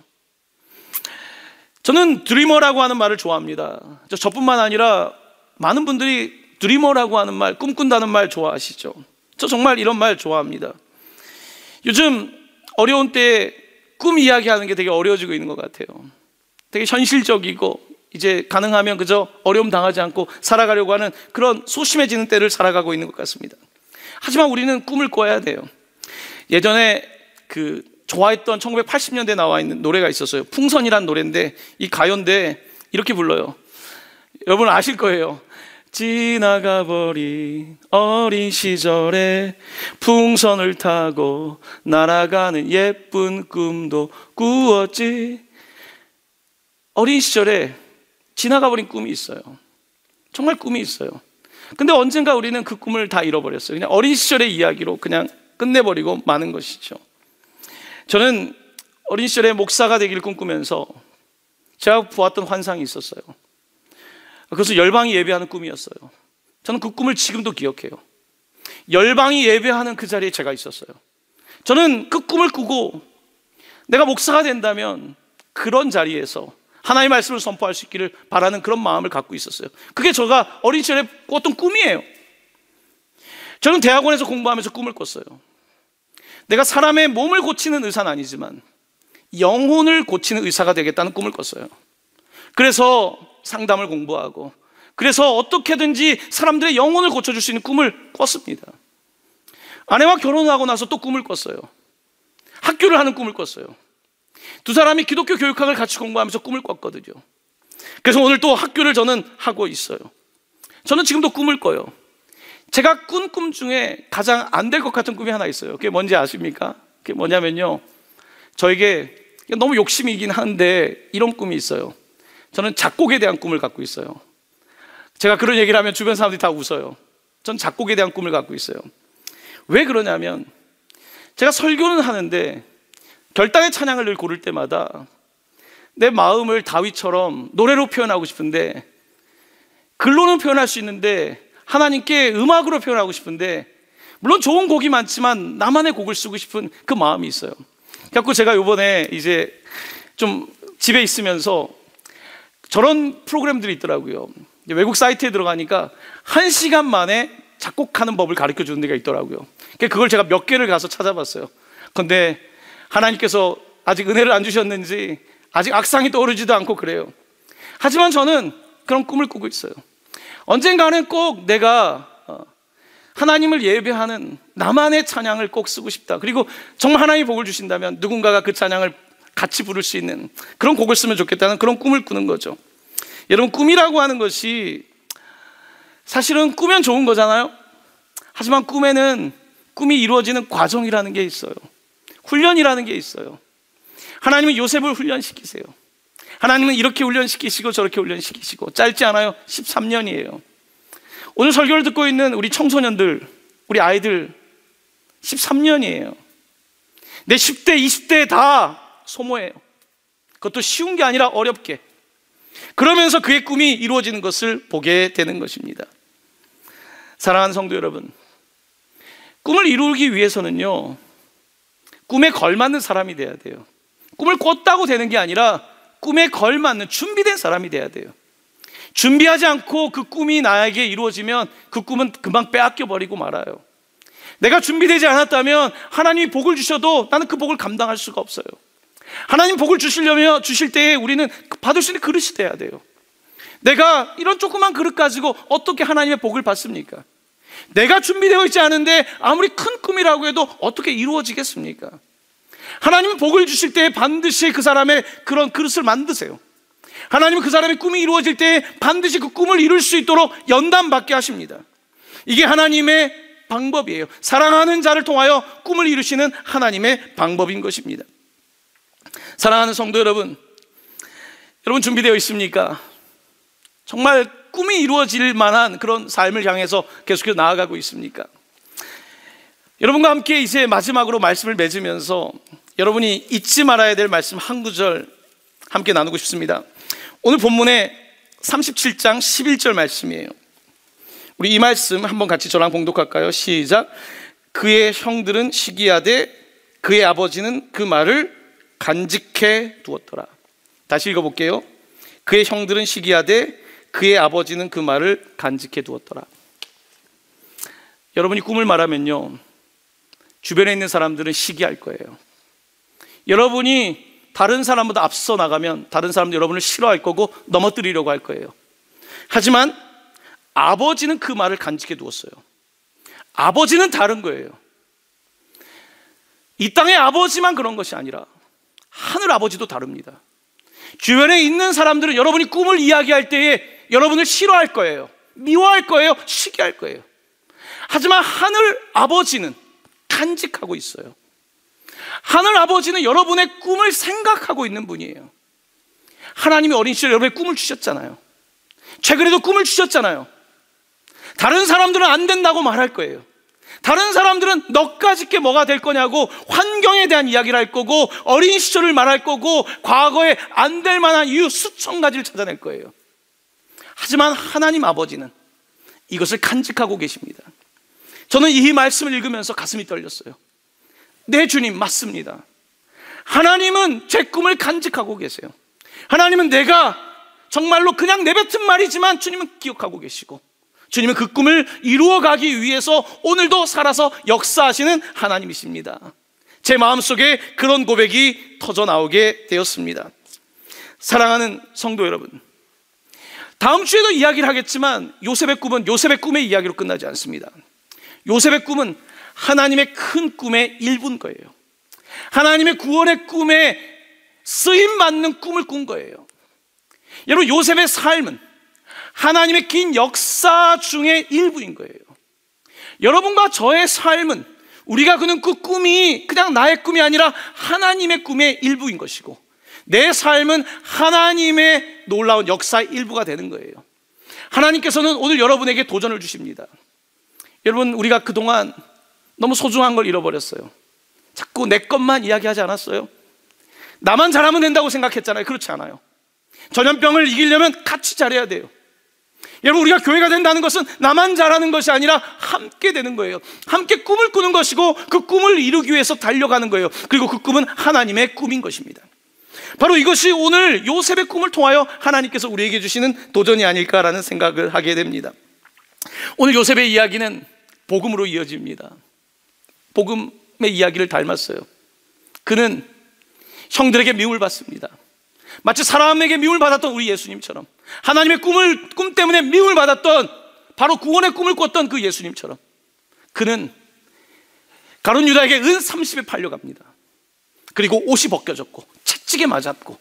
저는 드리머라고 하는 말을 좋아합니다. 저뿐만 아니라 많은 분들이 드리머라고 하는 말, 꿈꾼다는 말 좋아하시죠. 저 정말 이런 말 좋아합니다. 요즘 어려운 때에 꿈 이야기하는 게 되게 어려워지고 있는 것 같아요. 되게 현실적이고 이제 가능하면 그저 어려움 당하지 않고 살아가려고 하는 그런 소심해지는 때를 살아가고 있는 것 같습니다. 하지만 우리는 꿈을 꿔야 돼요. 예전에 좋아했던 1980년대에 나와 있는 노래가 있었어요. 풍선이란 노래인데 이 가요인데 이렇게 불러요. 여러분 아실 거예요. 지나가 버린 어린 시절에 풍선을 타고 날아가는 예쁜 꿈도 꾸었지. 어린 시절에 지나가 버린 꿈이 있어요. 정말 꿈이 있어요. 근데 언젠가 우리는 그 꿈을 다 잃어버렸어요. 그냥 어린 시절의 이야기로 그냥 끝내버리고 마는 것이죠. 저는 어린 시절에 목사가 되기를 꿈꾸면서 제가 보았던 환상이 있었어요. 그것은 열방이 예배하는 꿈이었어요. 저는 그 꿈을 지금도 기억해요. 열방이 예배하는 그 자리에 제가 있었어요. 저는 그 꿈을 꾸고 내가 목사가 된다면 그런 자리에서 하나님의 말씀을 선포할 수 있기를 바라는 그런 마음을 갖고 있었어요. 그게 제가 어린 시절에 꿨던 꿈이에요. 저는 대학원에서 공부하면서 꿈을 꿨어요. 내가 사람의 몸을 고치는 의사는 아니지만 영혼을 고치는 의사가 되겠다는 꿈을 꿨어요. 그래서 상담을 공부하고, 그래서 어떻게든지 사람들의 영혼을 고쳐줄 수 있는 꿈을 꿨습니다. 아내와 결혼하고 나서 또 꿈을 꿨어요. 학교를 하는 꿈을 꿨어요. 두 사람이 기독교 교육학을 같이 공부하면서 꿈을 꿨거든요. 그래서 오늘 또 학교를 저는 하고 있어요. 저는 지금도 꿈을 꿔요. 제가 꾼 꿈 중에 가장 안 될 것 같은 꿈이 하나 있어요. 그게 뭔지 아십니까? 그게 뭐냐면요, 저에게 너무 욕심이긴 한데 이런 꿈이 있어요. 저는 작곡에 대한 꿈을 갖고 있어요. 제가 그런 얘기를 하면 주변 사람들이 다 웃어요. 전 작곡에 대한 꿈을 갖고 있어요. 왜 그러냐면 제가 설교는 하는데 결단의 찬양을 늘 고를 때마다 내 마음을 다윗처럼 노래로 표현하고 싶은데, 글로는 표현할 수 있는데 하나님께 음악으로 표현하고 싶은데, 물론 좋은 곡이 많지만 나만의 곡을 쓰고 싶은 그 마음이 있어요. 그래서 제가 이번에 이제 좀 집에 있으면서 저런 프로그램들이 있더라고요. 외국 사이트에 들어가니까 1시간 만에 작곡하는 법을 가르쳐 주는 데가 있더라고요. 그걸 제가 몇 개를 가서 찾아봤어요. 그런데 하나님께서 아직 은혜를 안 주셨는지 아직 악상이 떠오르지도 않고 그래요. 하지만 저는 그런 꿈을 꾸고 있어요. 언젠가는 꼭 내가 하나님을 예배하는 나만의 찬양을 꼭 쓰고 싶다. 그리고 정말 하나님이 복을 주신다면 누군가가 그 찬양을 같이 부를 수 있는 그런 곡을 쓰면 좋겠다는 그런 꿈을 꾸는 거죠. 여러분, 꿈이라고 하는 것이 사실은 꾸면 좋은 거잖아요. 하지만 꿈에는 꿈이 이루어지는 과정이라는 게 있어요. 훈련이라는 게 있어요. 하나님은 요셉을 훈련시키세요. 하나님은 이렇게 훈련시키시고 저렇게 훈련시키시고, 짧지 않아요. 13년이에요. 오늘 설교를 듣고 있는 우리 청소년들, 우리 아이들 13년이에요. 내 10대, 20대에 다 소모해요. 그것도 쉬운 게 아니라 어렵게. 그러면서 그의 꿈이 이루어지는 것을 보게 되는 것입니다. 사랑하는 성도 여러분, 꿈을 이루기 위해서는요, 꿈에 걸맞는 사람이 돼야 돼요. 꿈을 꿨다고 되는 게 아니라 꿈에 걸맞는 준비된 사람이 돼야 돼요. 준비하지 않고 그 꿈이 나에게 이루어지면 그 꿈은 금방 빼앗겨 버리고 말아요. 내가 준비되지 않았다면 하나님이 복을 주셔도 나는 그 복을 감당할 수가 없어요. 하나님 복을 주실 때에 우리는 받을 수 있는 그릇이 돼야 돼요. 내가 이런 조그만 그릇 가지고 어떻게 하나님의 복을 받습니까? 내가 준비되어 있지 않은데 아무리 큰 꿈이라고 해도 어떻게 이루어지겠습니까? 하나님은 복을 주실 때 반드시 그 사람의 그런 그릇을 만드세요. 하나님은 그 사람의 꿈이 이루어질 때 반드시 그 꿈을 이룰 수 있도록 연단받게 하십니다. 이게 하나님의 방법이에요. 사랑하는 자를 통하여 꿈을 이루시는 하나님의 방법인 것입니다. 사랑하는 성도 여러분, 여러분 준비되어 있습니까? 정말 꿈이 이루어질 만한 그런 삶을 향해서 계속해서 나아가고 있습니까? 여러분과 함께 이제 마지막으로 말씀을 맺으면서 여러분이 잊지 말아야 될 말씀 한 구절 함께 나누고 싶습니다. 오늘 본문의 37장 11절 말씀이에요. 우리 이 말씀 한번 같이 저랑 봉독할까요? 시작. 그의 형들은 시기하되 그의 아버지는 그 말을 간직해 두었더라. 다시 읽어볼게요. 그의 형들은 시기하되 그의 아버지는 그 말을 간직해 두었더라. 여러분이 꿈을 말하면요, 주변에 있는 사람들은 시기할 거예요. 여러분이 다른 사람보다 앞서 나가면 다른 사람도 여러분을 싫어할 거고 넘어뜨리려고 할 거예요. 하지만 아버지는 그 말을 간직해 두었어요. 아버지는 다른 거예요. 이 땅의 아버지만 그런 것이 아니라 하늘 아버지도 다릅니다. 주변에 있는 사람들은 여러분이 꿈을 이야기할 때에 여러분을 싫어할 거예요. 미워할 거예요. 시기할 거예요. 하지만 하늘 아버지는 간직하고 있어요. 하늘 아버지는 여러분의 꿈을 생각하고 있는 분이에요. 하나님이 어린 시절 여러분의 꿈을 주셨잖아요. 최근에도 꿈을 주셨잖아요. 다른 사람들은 안 된다고 말할 거예요. 다른 사람들은 너까짓 게 뭐가 될 거냐고 환경에 대한 이야기를 할 거고, 어린 시절을 말할 거고, 과거에 안 될 만한 이유 수천 가지를 찾아낼 거예요. 하지만 하나님 아버지는 이것을 간직하고 계십니다. 저는 이 말씀을 읽으면서 가슴이 떨렸어요. 네, 주님, 맞습니다. 하나님은 제 꿈을 간직하고 계세요. 하나님은 내가 정말로 그냥 내뱉은 말이지만 주님은 기억하고 계시고, 주님은 그 꿈을 이루어가기 위해서 오늘도 살아서 역사하시는 하나님이십니다. 제 마음속에 그런 고백이 터져나오게 되었습니다. 사랑하는 성도 여러분, 다음 주에도 이야기를 하겠지만 요셉의 꿈은 요셉의 꿈의 이야기로 끝나지 않습니다. 요셉의 꿈은 하나님의 큰 꿈의 일부인 거예요. 하나님의 구원의 꿈에 쓰임받는 꿈을 꾼 거예요. 여러분, 요셉의 삶은 하나님의 긴 역사 중의 일부인 거예요. 여러분과 저의 삶은 우리가 꾸는 그 꿈이 그냥 나의 꿈이 아니라 하나님의 꿈의 일부인 것이고, 내 삶은 하나님의 놀라운 역사의 일부가 되는 거예요. 하나님께서는 오늘 여러분에게 도전을 주십니다. 여러분, 우리가 그동안 너무 소중한 걸 잃어버렸어요. 자꾸 내 것만 이야기하지 않았어요? 나만 잘하면 된다고 생각했잖아요. 그렇지 않아요. 전염병을 이기려면 같이 잘해야 돼요. 여러분, 우리가 교회가 된다는 것은 나만 잘하는 것이 아니라 함께 되는 거예요. 함께 꿈을 꾸는 것이고, 그 꿈을 이루기 위해서 달려가는 거예요. 그리고 그 꿈은 하나님의 꿈인 것입니다. 바로 이것이 오늘 요셉의 꿈을 통하여 하나님께서 우리에게 주시는 도전이 아닐까라는 생각을 하게 됩니다. 오늘 요셉의 이야기는 복음으로 이어집니다. 복음의 이야기를 닮았어요. 그는 형들에게 미움을 받습니다. 마치 사람에게 미움을 받았던 우리 예수님처럼, 하나님의 꿈 때문에 미움을 받았던, 바로 구원의 꿈을 꿨던 그 예수님처럼, 그는 가룟 유다에게 은 30에 팔려갑니다. 그리고 옷이 벗겨졌고 채찍에 맞았고,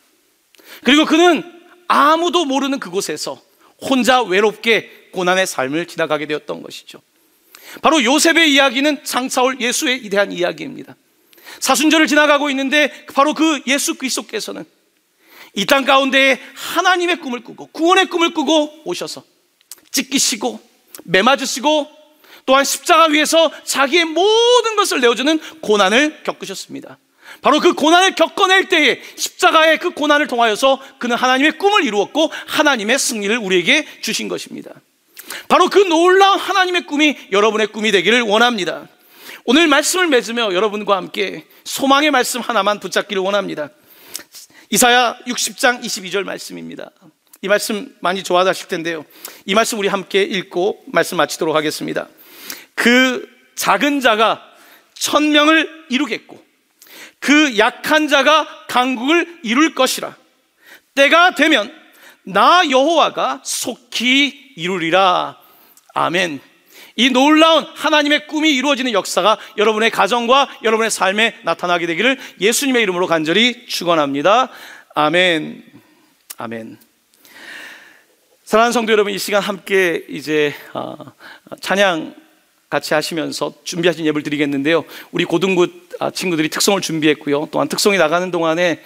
그리고 그는 아무도 모르는 그곳에서 혼자 외롭게 고난의 삶을 지나가게 되었던 것이죠. 바로 요셉의 이야기는 장차올 예수에 대한 이야기입니다. 사순절을 지나가고 있는데 바로 그 예수 그리스도께서는 이 땅 가운데에 하나님의 꿈을 꾸고 구원의 꿈을 꾸고 오셔서 찢기시고 매맞으시고 또한 십자가 위에서 자기의 모든 것을 내어주는 고난을 겪으셨습니다. 바로 그 고난을 겪어낼 때에 십자가의 그 고난을 통하여서 그는 하나님의 꿈을 이루었고 하나님의 승리를 우리에게 주신 것입니다. 바로 그 놀라운 하나님의 꿈이 여러분의 꿈이 되기를 원합니다. 오늘 말씀을 맺으며 여러분과 함께 소망의 말씀 하나만 붙잡기를 원합니다. 이사야 60장 22절 말씀입니다. 이 말씀 많이 좋아하실 텐데요, 이 말씀 우리 함께 읽고 말씀 마치도록 하겠습니다. 그 작은 자가 천명을 이루겠고 그 약한 자가 강국을 이룰 것이라. 때가 되면 나 여호와가 속히 이루리라. 아멘. 이 놀라운 하나님의 꿈이 이루어지는 역사가 여러분의 가정과 여러분의 삶에 나타나게 되기를 예수님의 이름으로 간절히 축원합니다. 아멘. 아멘. 사랑하는 성도 여러분, 이 시간 함께 이제 찬양 같이 하시면서 준비하신 예배를 드리겠는데요, 우리 고등부 친구들이 특송을 준비했고요, 또한 특송이 나가는 동안에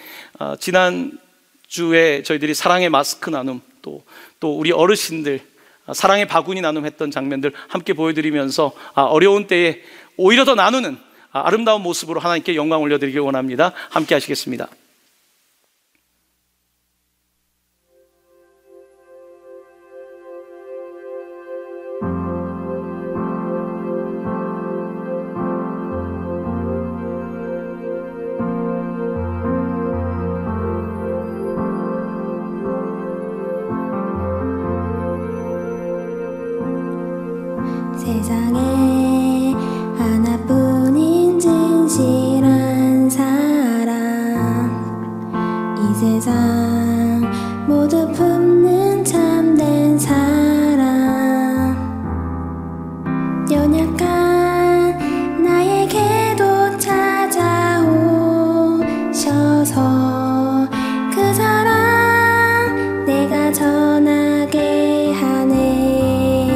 지난주에 저희들이 사랑의 마스크 나눔, 또 우리 어르신들 사랑의 바구니 나눔 했던 장면들 함께 보여드리면서 어려운 때에 오히려 더 나누는 아름다운 모습으로 하나님께 영광 올려드리길 원합니다. 함께 하시겠습니다. 세상에 하나뿐인 진실한 사랑, 이 세상 모두 품는 참된 사랑, 연약한 나에게도 찾아오셔서 그 사랑 내가 전하게 하네.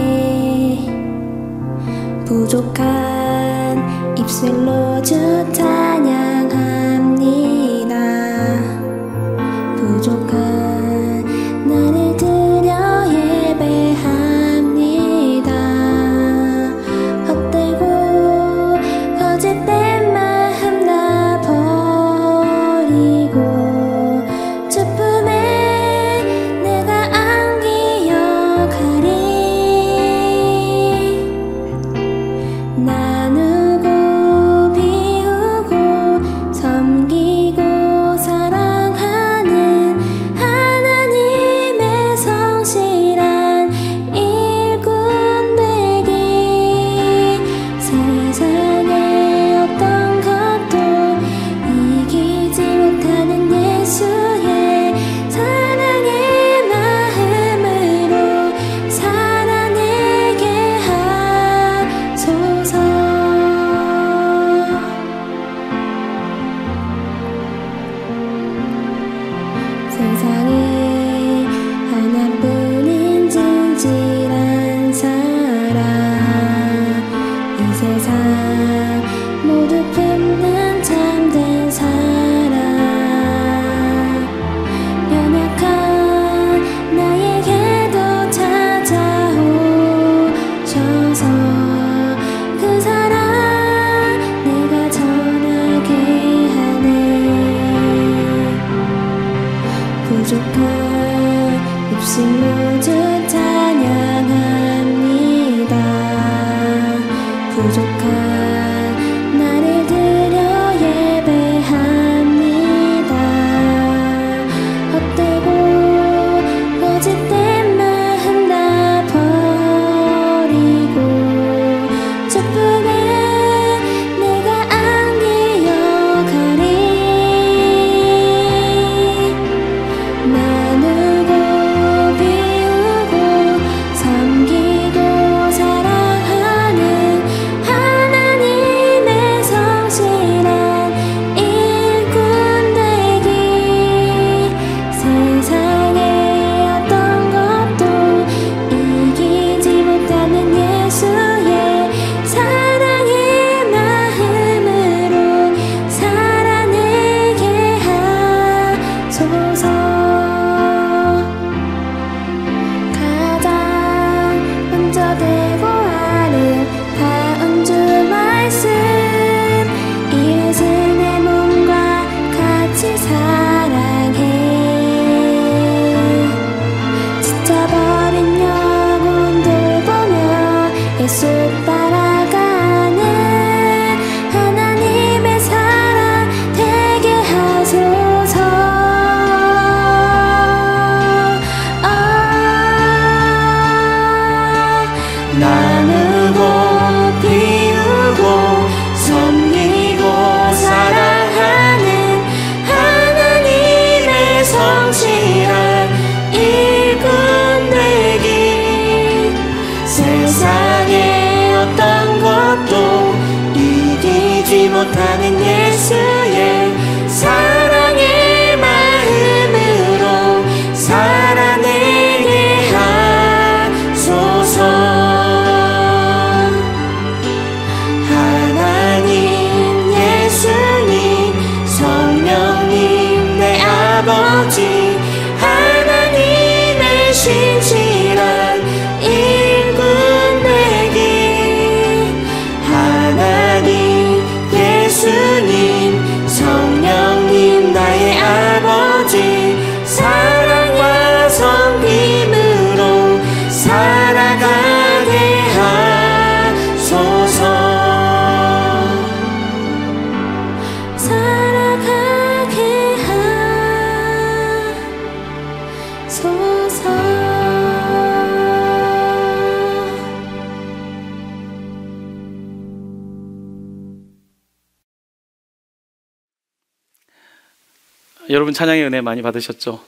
여러분 찬양의 은혜 많이 받으셨죠?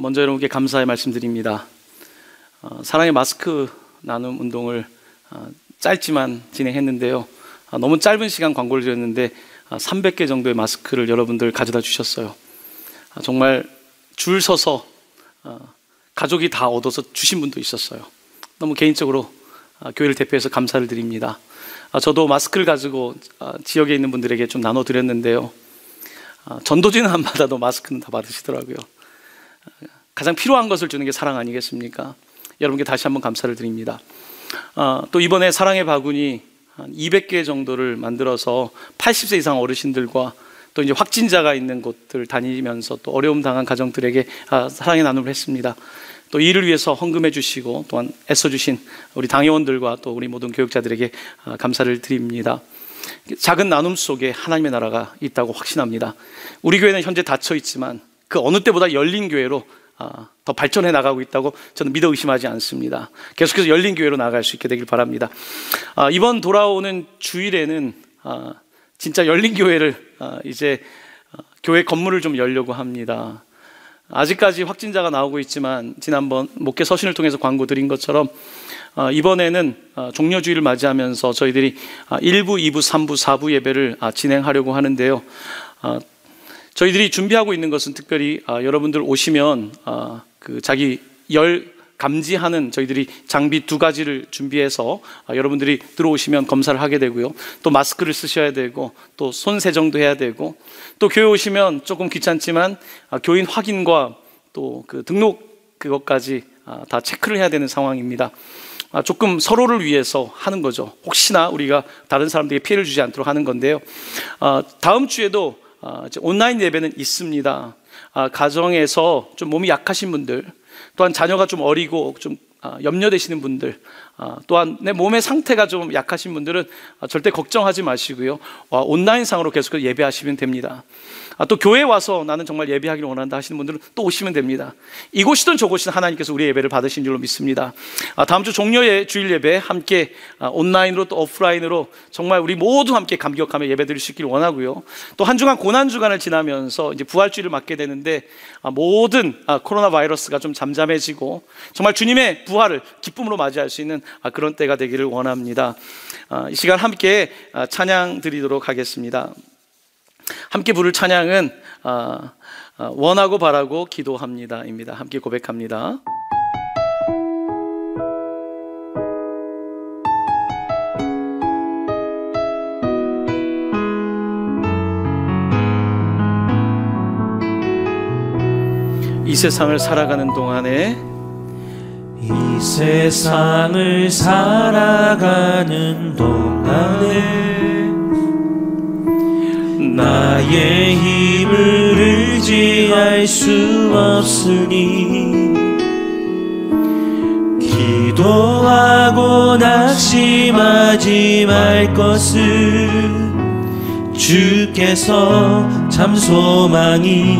먼저 여러분께 감사의 말씀드립니다. 사랑의 마스크 나눔 운동을 짧지만 진행했는데요. 너무 짧은 시간 광고를 드렸는데 300개 정도의 마스크를 여러분들 가져다 주셨어요. 정말 줄 서서 가족이 다 얻어서 주신 분도 있었어요. 너무 개인적으로 교회를 대표해서 감사를 드립니다. 저도 마스크를 가지고 지역에 있는 분들에게 좀 나눠드렸는데요. 전도지는 안 받아도 마스크는 다 받으시더라고요. 가장 필요한 것을 주는 게 사랑 아니겠습니까? 여러분께 다시 한번 감사를 드립니다. 또 이번에 사랑의 바구니 한 200개 정도를 만들어서 80세 이상 어르신들과 또 이제 확진자가 있는 곳들 다니면서 또 어려움 당한 가정들에게 사랑의 나눔을 했습니다. 또 이를 위해서 헌금해 주시고 또한 애써 주신 우리 당회원들과 또 우리 모든 교육자들에게 감사를 드립니다. 작은 나눔 속에 하나님의 나라가 있다고 확신합니다. 우리 교회는 현재 닫혀 있지만 그 어느 때보다 열린 교회로 더 발전해 나가고 있다고 저는 믿어 의심하지 않습니다. 계속해서 열린 교회로 나아갈 수 있게 되길 바랍니다. 이번 돌아오는 주일에는 진짜 열린 교회를 이제 교회 건물을 좀 열려고 합니다. 아직까지 확진자가 나오고 있지만 지난번 목회 서신을 통해서 광고 드린 것처럼 이번에는 종려주의를 맞이하면서 저희들이 1부, 2부, 3부, 4부 예배를 진행하려고 하는데요. 저희들이 준비하고 있는 것은 특별히 여러분들 오시면 그 자기 열 감지하는 저희들이 장비 2가지를 준비해서 여러분들이 들어오시면 검사를 하게 되고요. 또 마스크를 쓰셔야 되고 또 손 세정도 해야 되고 또 교회 오시면 조금 귀찮지만 교인 확인과 또 그 등록 그것까지 다 체크를 해야 되는 상황입니다. 조금 서로를 위해서 하는 거죠. 혹시나 우리가 다른 사람들에게 피해를 주지 않도록 하는 건데요. 다음 주에도 온라인 예배는 있습니다. 가정에서 좀 몸이 약하신 분들, 또한 자녀가 좀 어리고 좀 염려되시는 분들, 또한 내 몸의 상태가 좀 약하신 분들은 절대 걱정하지 마시고요. 온라인상으로 계속 예배하시면 됩니다. 또 교회에 와서 나는 정말 예배하기를 원한다 하시는 분들은 또 오시면 됩니다. 이곳이든 저곳이든 하나님께서 우리의 예배를 받으신 줄로 믿습니다. 다음 주 종료의 주일 예배 함께 온라인으로 또 오프라인으로 정말 우리 모두 함께 감격하며 예배 드릴 수 있기를 원하고요. 또 한 주간 고난주간을 지나면서 이제 부활주일을 맞게 되는데 모든 코로나 바이러스가 좀 잠잠해지고 정말 주님의 부활을 기쁨으로 맞이할 수 있는 그런 때가 되기를 원합니다. 이 시간 함께 찬양 드리도록 하겠습니다. 함께 부를 찬양은 원하고 바라고 기도합니다입니다. 함께 고백합니다. 이 세상을 살아가는 동안에 이 세상을 살아가는 동안에 나의 힘을 의지할 수 없으니 기도하고 낙심하지 말 것을 주께서 참 소망이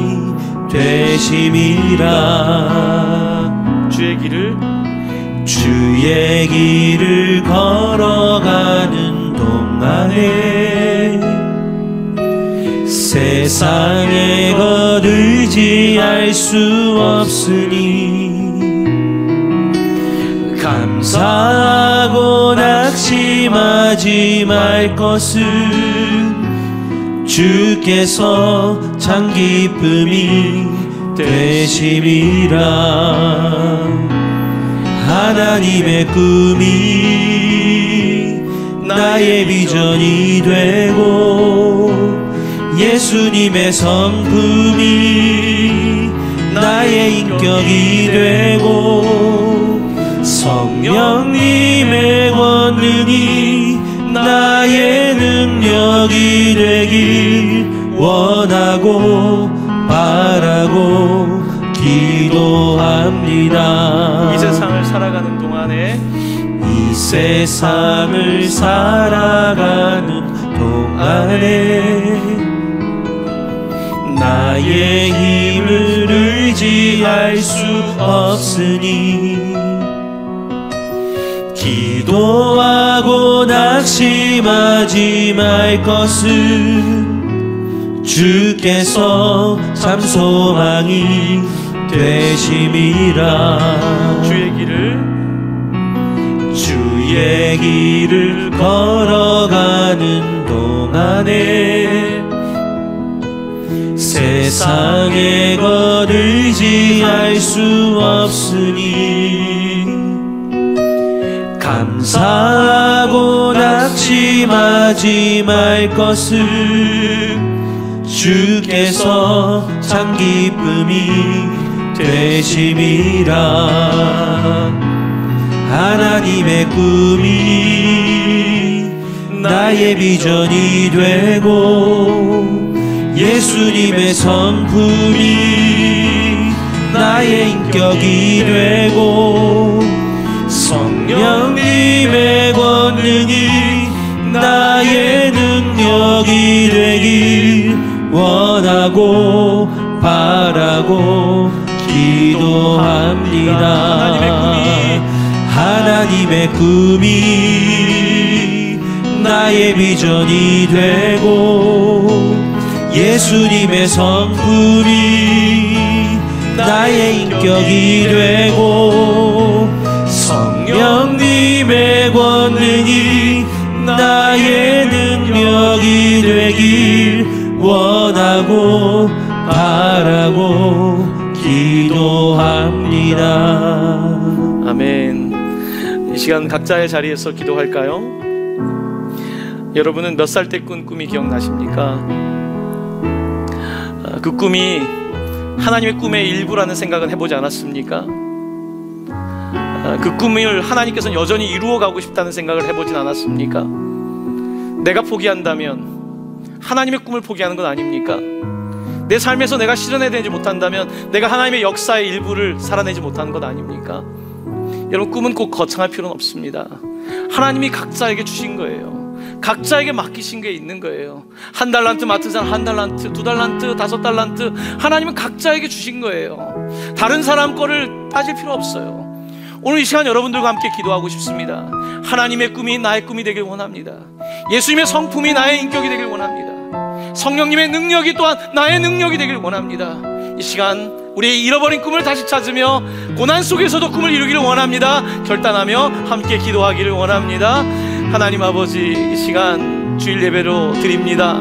되심이라. 주의 길을 걸어가는 동안에 세상의 것 의지할 수 없으니 감사하고 낙심하지 말 것을 주께서 참 기쁨이 되심이라. 하나님의 꿈이 나의 비전이 되고 예수님의 성품이 나의 인격이 되고 성령님의 권능이 나의 능력이 되길 원하고 바라고 기도합니다. 이 세상을 살아가는 동안에 이 세상을 살아가는 동안에 나의 힘을 의지할 수 없으니 기도하고 낙심하지 말 것을 주께서 참 소망이 되심이라. 주의 길을 걸어가는 동안에 세상의 것 의지할 수 없으니 감사하고 낙심하지 말 것을 주께서 참 기쁨이 되심이라. 하나님의 꿈이 나의 비전이 되고 예수님의 성품이 나의 인격이 되고 성령님의 권능이 나의 능력이 되길 원하고 바라고 기도합니다. 하나님의 꿈이 나의 비전이 되고 예수님의 성품이 나의 인격이 되고 성령님의 권능이 나의 능력이 되길 원하고 바라고 기도합니다. 아멘. 이 시간 각자의 자리에서 기도할까요? 여러분은 몇 살 때 꾼 꿈이 기억나십니까? 그 꿈이 하나님의 꿈의 일부라는 생각은 해보지 않았습니까? 그 꿈을 하나님께서는 여전히 이루어가고 싶다는 생각을 해보진 않았습니까? 내가 포기한다면 하나님의 꿈을 포기하는 건 아닙니까? 내 삶에서 내가 실현해내지 못한다면 내가 하나님의 역사의 일부를 살아내지 못하는 것 아닙니까? 여러분, 꿈은 꼭 거창할 필요는 없습니다. 하나님이 각자에게 주신 거예요. 각자에게 맡기신 게 있는 거예요. 1달란트 맡은 사람 1달란트, 2달란트, 5달란트, 하나님은 각자에게 주신 거예요. 다른 사람 거를 따질 필요 없어요. 오늘 이 시간 여러분들과 함께 기도하고 싶습니다. 하나님의 꿈이 나의 꿈이 되길 원합니다. 예수님의 성품이 나의 인격이 되길 원합니다. 성령님의 능력이 또한 나의 능력이 되길 원합니다. 이 시간 우리의 잃어버린 꿈을 다시 찾으며 고난 속에서도 꿈을 이루기를 원합니다. 결단하며 함께 기도하기를 원합니다. 하나님 아버지, 이 시간 주일 예배로 드립니다.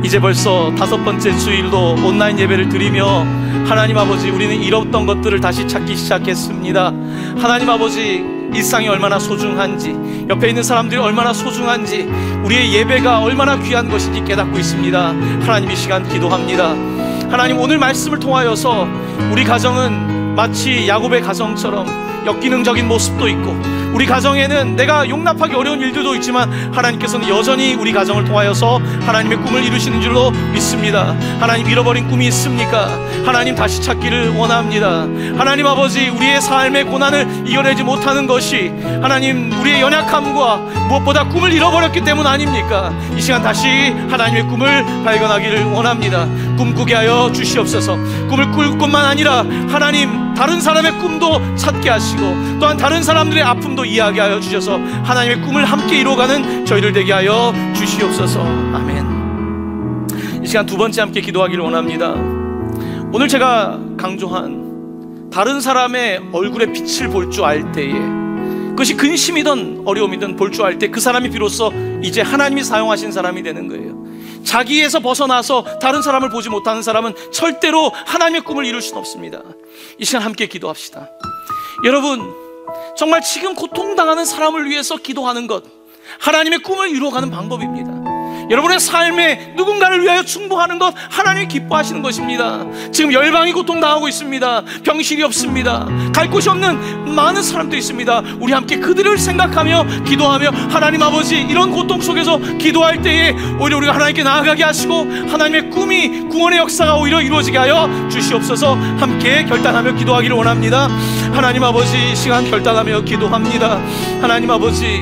이제 벌써 5번째 주일도 온라인 예배를 드리며 하나님 아버지, 우리는 잃었던 것들을 다시 찾기 시작했습니다. 하나님 아버지, 일상이 얼마나 소중한지, 옆에 있는 사람들이 얼마나 소중한지, 우리의 예배가 얼마나 귀한 것인지 깨닫고 있습니다. 하나님, 이 시간 기도합니다. 하나님, 오늘 말씀을 통하여서 우리 가정은 마치 야곱의 가정처럼 역기능적인 모습도 있고 우리 가정에는 내가 용납하기 어려운 일들도 있지만 하나님께서는 여전히 우리 가정을 통하여서 하나님의 꿈을 이루시는 줄로 믿습니다. 하나님, 잃어버린 꿈이 있습니까? 하나님, 다시 찾기를 원합니다. 하나님 아버지, 우리의 삶의 고난을 이겨내지 못하는 것이 하나님 우리의 연약함과 무엇보다 꿈을 잃어버렸기 때문 아닙니까? 이 시간 다시 하나님의 꿈을 발견하기를 원합니다. 꿈꾸게 하여 주시옵소서. 꿈을 꿀 뿐만 아니라 하나님, 다른 사람의 꿈도 찾게 하시고 또한 다른 사람들의 아픔도 이야기하여 주셔서 하나님의 꿈을 함께 이루어가는 저희들 되게 하여 주시옵소서. 아멘. 이 시간 2번째 함께 기도하기를 원합니다. 오늘 제가 강조한 다른 사람의 얼굴에 빛을 볼 줄 알 때에, 그것이 근심이든 어려움이든 볼 줄 알 때 그 사람이 비로소 이제 하나님이 사용하신 사람이 되는 거예요. 자기에서 벗어나서 다른 사람을 보지 못하는 사람은 절대로 하나님의 꿈을 이룰 수는 없습니다. 이 시간 함께 기도합시다. 여러분, 정말 지금 고통당하는 사람을 위해서 기도하는 것, 하나님의 꿈을 이루어가는 방법입니다. 여러분의 삶에 누군가를 위하여 충고하는 것, 하나님이 기뻐하시는 것입니다. 지금 열방이 고통당하고 있습니다. 병실이 없습니다. 갈 곳이 없는 많은 사람도 있습니다. 우리 함께 그들을 생각하며 기도하며 하나님 아버지, 이런 고통 속에서 기도할 때에 오히려 우리가 하나님께 나아가게 하시고 하나님의 꿈이, 구원의 역사가 오히려 이루어지게 하여 주시옵소서. 함께 결단하며 기도하기를 원합니다. 하나님 아버지, 시간 결단하며 기도합니다. 하나님 아버지,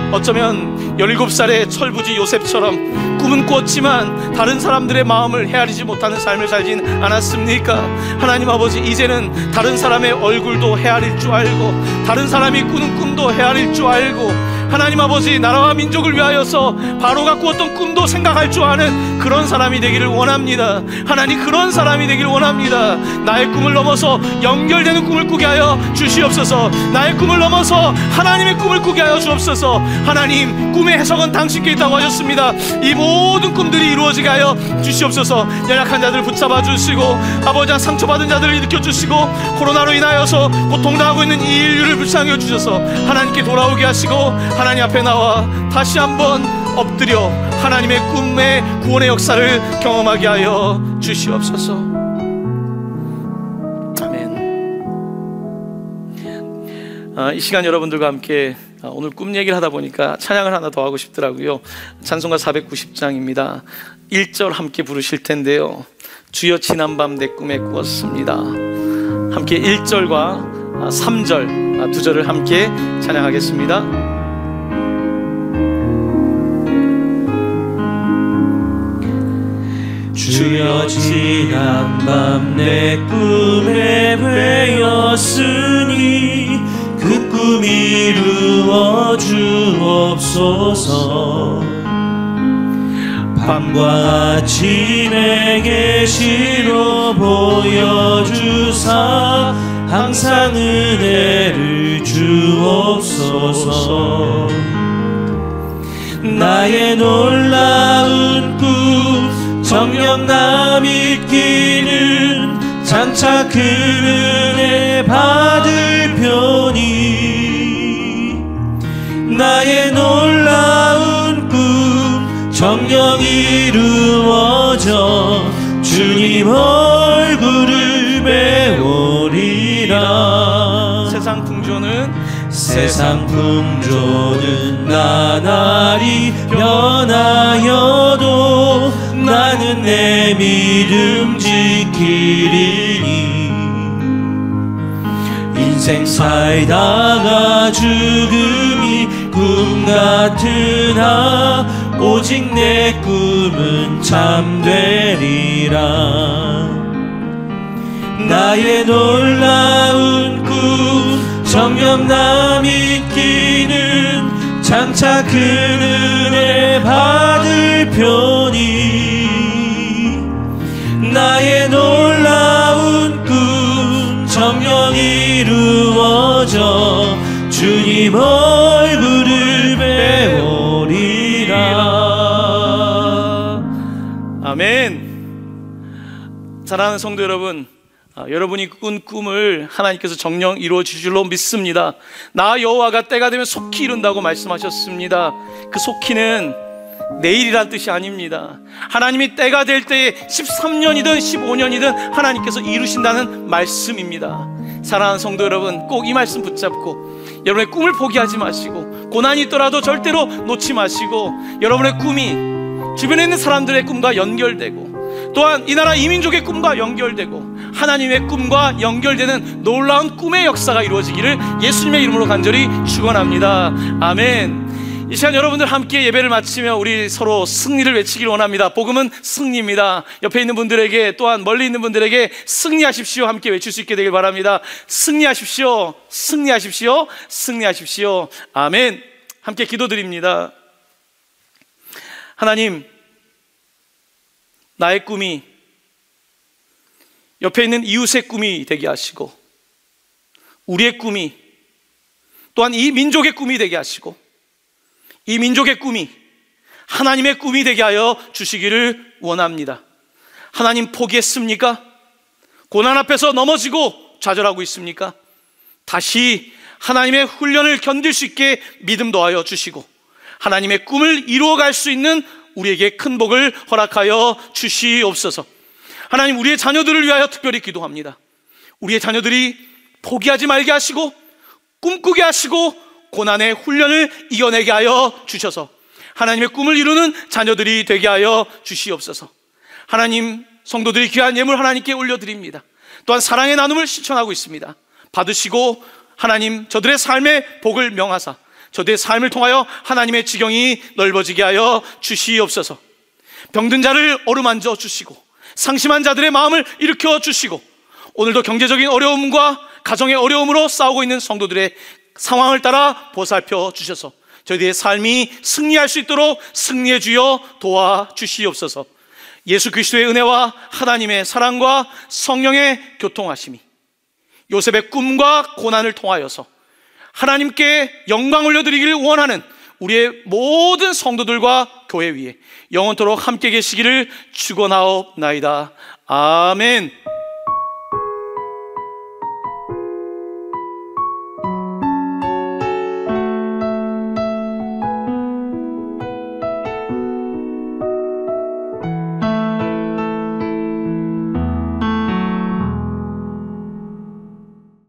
어쩌면 17살의 철부지 요셉처럼 꿈은 꿨지만 다른 사람들의 마음을 헤아리지 못하는 삶을 살진 않았습니까? 하나님 아버지, 이제는 다른 사람의 얼굴도 헤아릴 줄 알고 다른 사람이 꾸는 꿈도 헤아릴 줄 알고 하나님 아버지, 나라와 민족을 위하여서 바로가 꾸었던 꿈도 생각할 줄 아는 그런 사람이 되기를 원합니다. 하나님, 그런 사람이 되기를 원합니다. 나의 꿈을 넘어서 연결되는 꿈을 꾸게 하여 주시옵소서. 나의 꿈을 넘어서 하나님의 꿈을 꾸게 하여 주옵소서. 하나님, 꿈의 해석은 당신께 있다고 하셨습니다. 이 모든 꿈들이 이루어지게 하여 주시옵소서. 연약한 자들을 붙잡아 주시고, 아버지, 상처받은 자들을 일으켜 주시고, 코로나로 인하여서 고통당하고 있는 이 인류를 불쌍히 여주셔서 하나님께 돌아오게 하시고, 하나님 앞에 나와 다시 한번 엎드려 하나님의 꿈의 구원의 역사를 경험하게 하여 주시옵소서. 아멘. 이 시간 여러분들과 함께 오늘 꿈 얘기를 하다 보니까 찬양을 하나 더 하고 싶더라고요. 찬송가 490장입니다 1절 함께 부르실 텐데요. 주여 지난밤 내 꿈에 꾸었습니다. 함께 1절과 3절 두 절을 함께 찬양하겠습니다. 주여 지난밤 내 꿈에 뵈었으니 그 꿈 이루어 주옵소서. 밤과 아침에 계시로 보여주사 항상 은혜를 주옵소서. 나의 놀라운 꿈 정녕 나 믿기는 장차 그 은혜 받을 편이. 나의 놀라운 꿈 정녕 이루어져 주님 얼굴을 배우리라. 세상 풍조는 나날이 변하여도 나는 내 믿음 지키리니. 인생 살다가 죽음이 꿈 같으나 오직 내 꿈은 참되리라. 나의 놀라운 꿈 정녕 나 믿기는 장차 그 은혜 받을 편이. 나의 놀라운 꿈 정녕 이루어져 주님 얼굴을 배우리라. 아멘. 사랑하는 성도 여러분, 여러분이 꾼 꿈을 하나님께서 정녕 이루어 주실 줄로 믿습니다. 나 여호와가 때가 되면 속히 이룬다고 말씀하셨습니다. 그 속히는 내일이란 뜻이 아닙니다. 하나님이 때가 될 때에 13년이든 15년이든 하나님께서 이루신다는 말씀입니다. 사랑하는 성도 여러분, 꼭 이 말씀 붙잡고 여러분의 꿈을 포기하지 마시고, 고난이 있더라도 절대로 놓지 마시고, 여러분의 꿈이 주변에 있는 사람들의 꿈과 연결되고, 또한 이 나라 이민족의 꿈과 연결되고 하나님의 꿈과 연결되는 놀라운 꿈의 역사가 이루어지기를 예수님의 이름으로 간절히 축원합니다. 아멘. 이 시간 여러분들 함께 예배를 마치며 우리 서로 승리를 외치기를 원합니다. 복음은 승리입니다. 옆에 있는 분들에게, 또한 멀리 있는 분들에게 승리하십시오 함께 외칠 수 있게 되길 바랍니다. 승리하십시오, 승리하십시오, 승리하십시오. 아멘. 함께 기도드립니다. 하나님, 나의 꿈이 옆에 있는 이웃의 꿈이 되게 하시고, 우리의 꿈이 또한 이 민족의 꿈이 되게 하시고, 이 민족의 꿈이 하나님의 꿈이 되게 하여 주시기를 원합니다. 하나님, 포기했습니까? 고난 앞에서 넘어지고 좌절하고 있습니까? 다시 하나님의 훈련을 견딜 수 있게 믿음 더하여 주시고, 하나님의 꿈을 이루어갈 수 있는 우리에게 큰 복을 허락하여 주시옵소서. 하나님, 우리의 자녀들을 위하여 특별히 기도합니다. 우리의 자녀들이 포기하지 말게 하시고, 꿈꾸게 하시고, 고난의 훈련을 이겨내게 하여 주셔서 하나님의 꿈을 이루는 자녀들이 되게 하여 주시옵소서. 하나님, 성도들이 귀한 예물 하나님께 올려드립니다. 또한 사랑의 나눔을 실천하고 있습니다. 받으시고 하나님, 저들의 삶의 복을 명하사 저들의 삶을 통하여 하나님의 지경이 넓어지게 하여 주시옵소서. 병든 자를 어루만져 주시고, 상심한 자들의 마음을 일으켜 주시고, 오늘도 경제적인 어려움과 가정의 어려움으로 싸우고 있는 성도들의 상황을 따라 보살펴 주셔서 저희들의 삶이 승리할 수 있도록 승리해 주여 도와주시옵소서. 예수 그리스도의 은혜와 하나님의 사랑과 성령의 교통하심이 요셉의 꿈과 고난을 통하여서 하나님께 영광 올려드리기를 원하는 우리의 모든 성도들과 교회 위에 영원토록 함께 계시기를 축원하옵나이다. 아멘.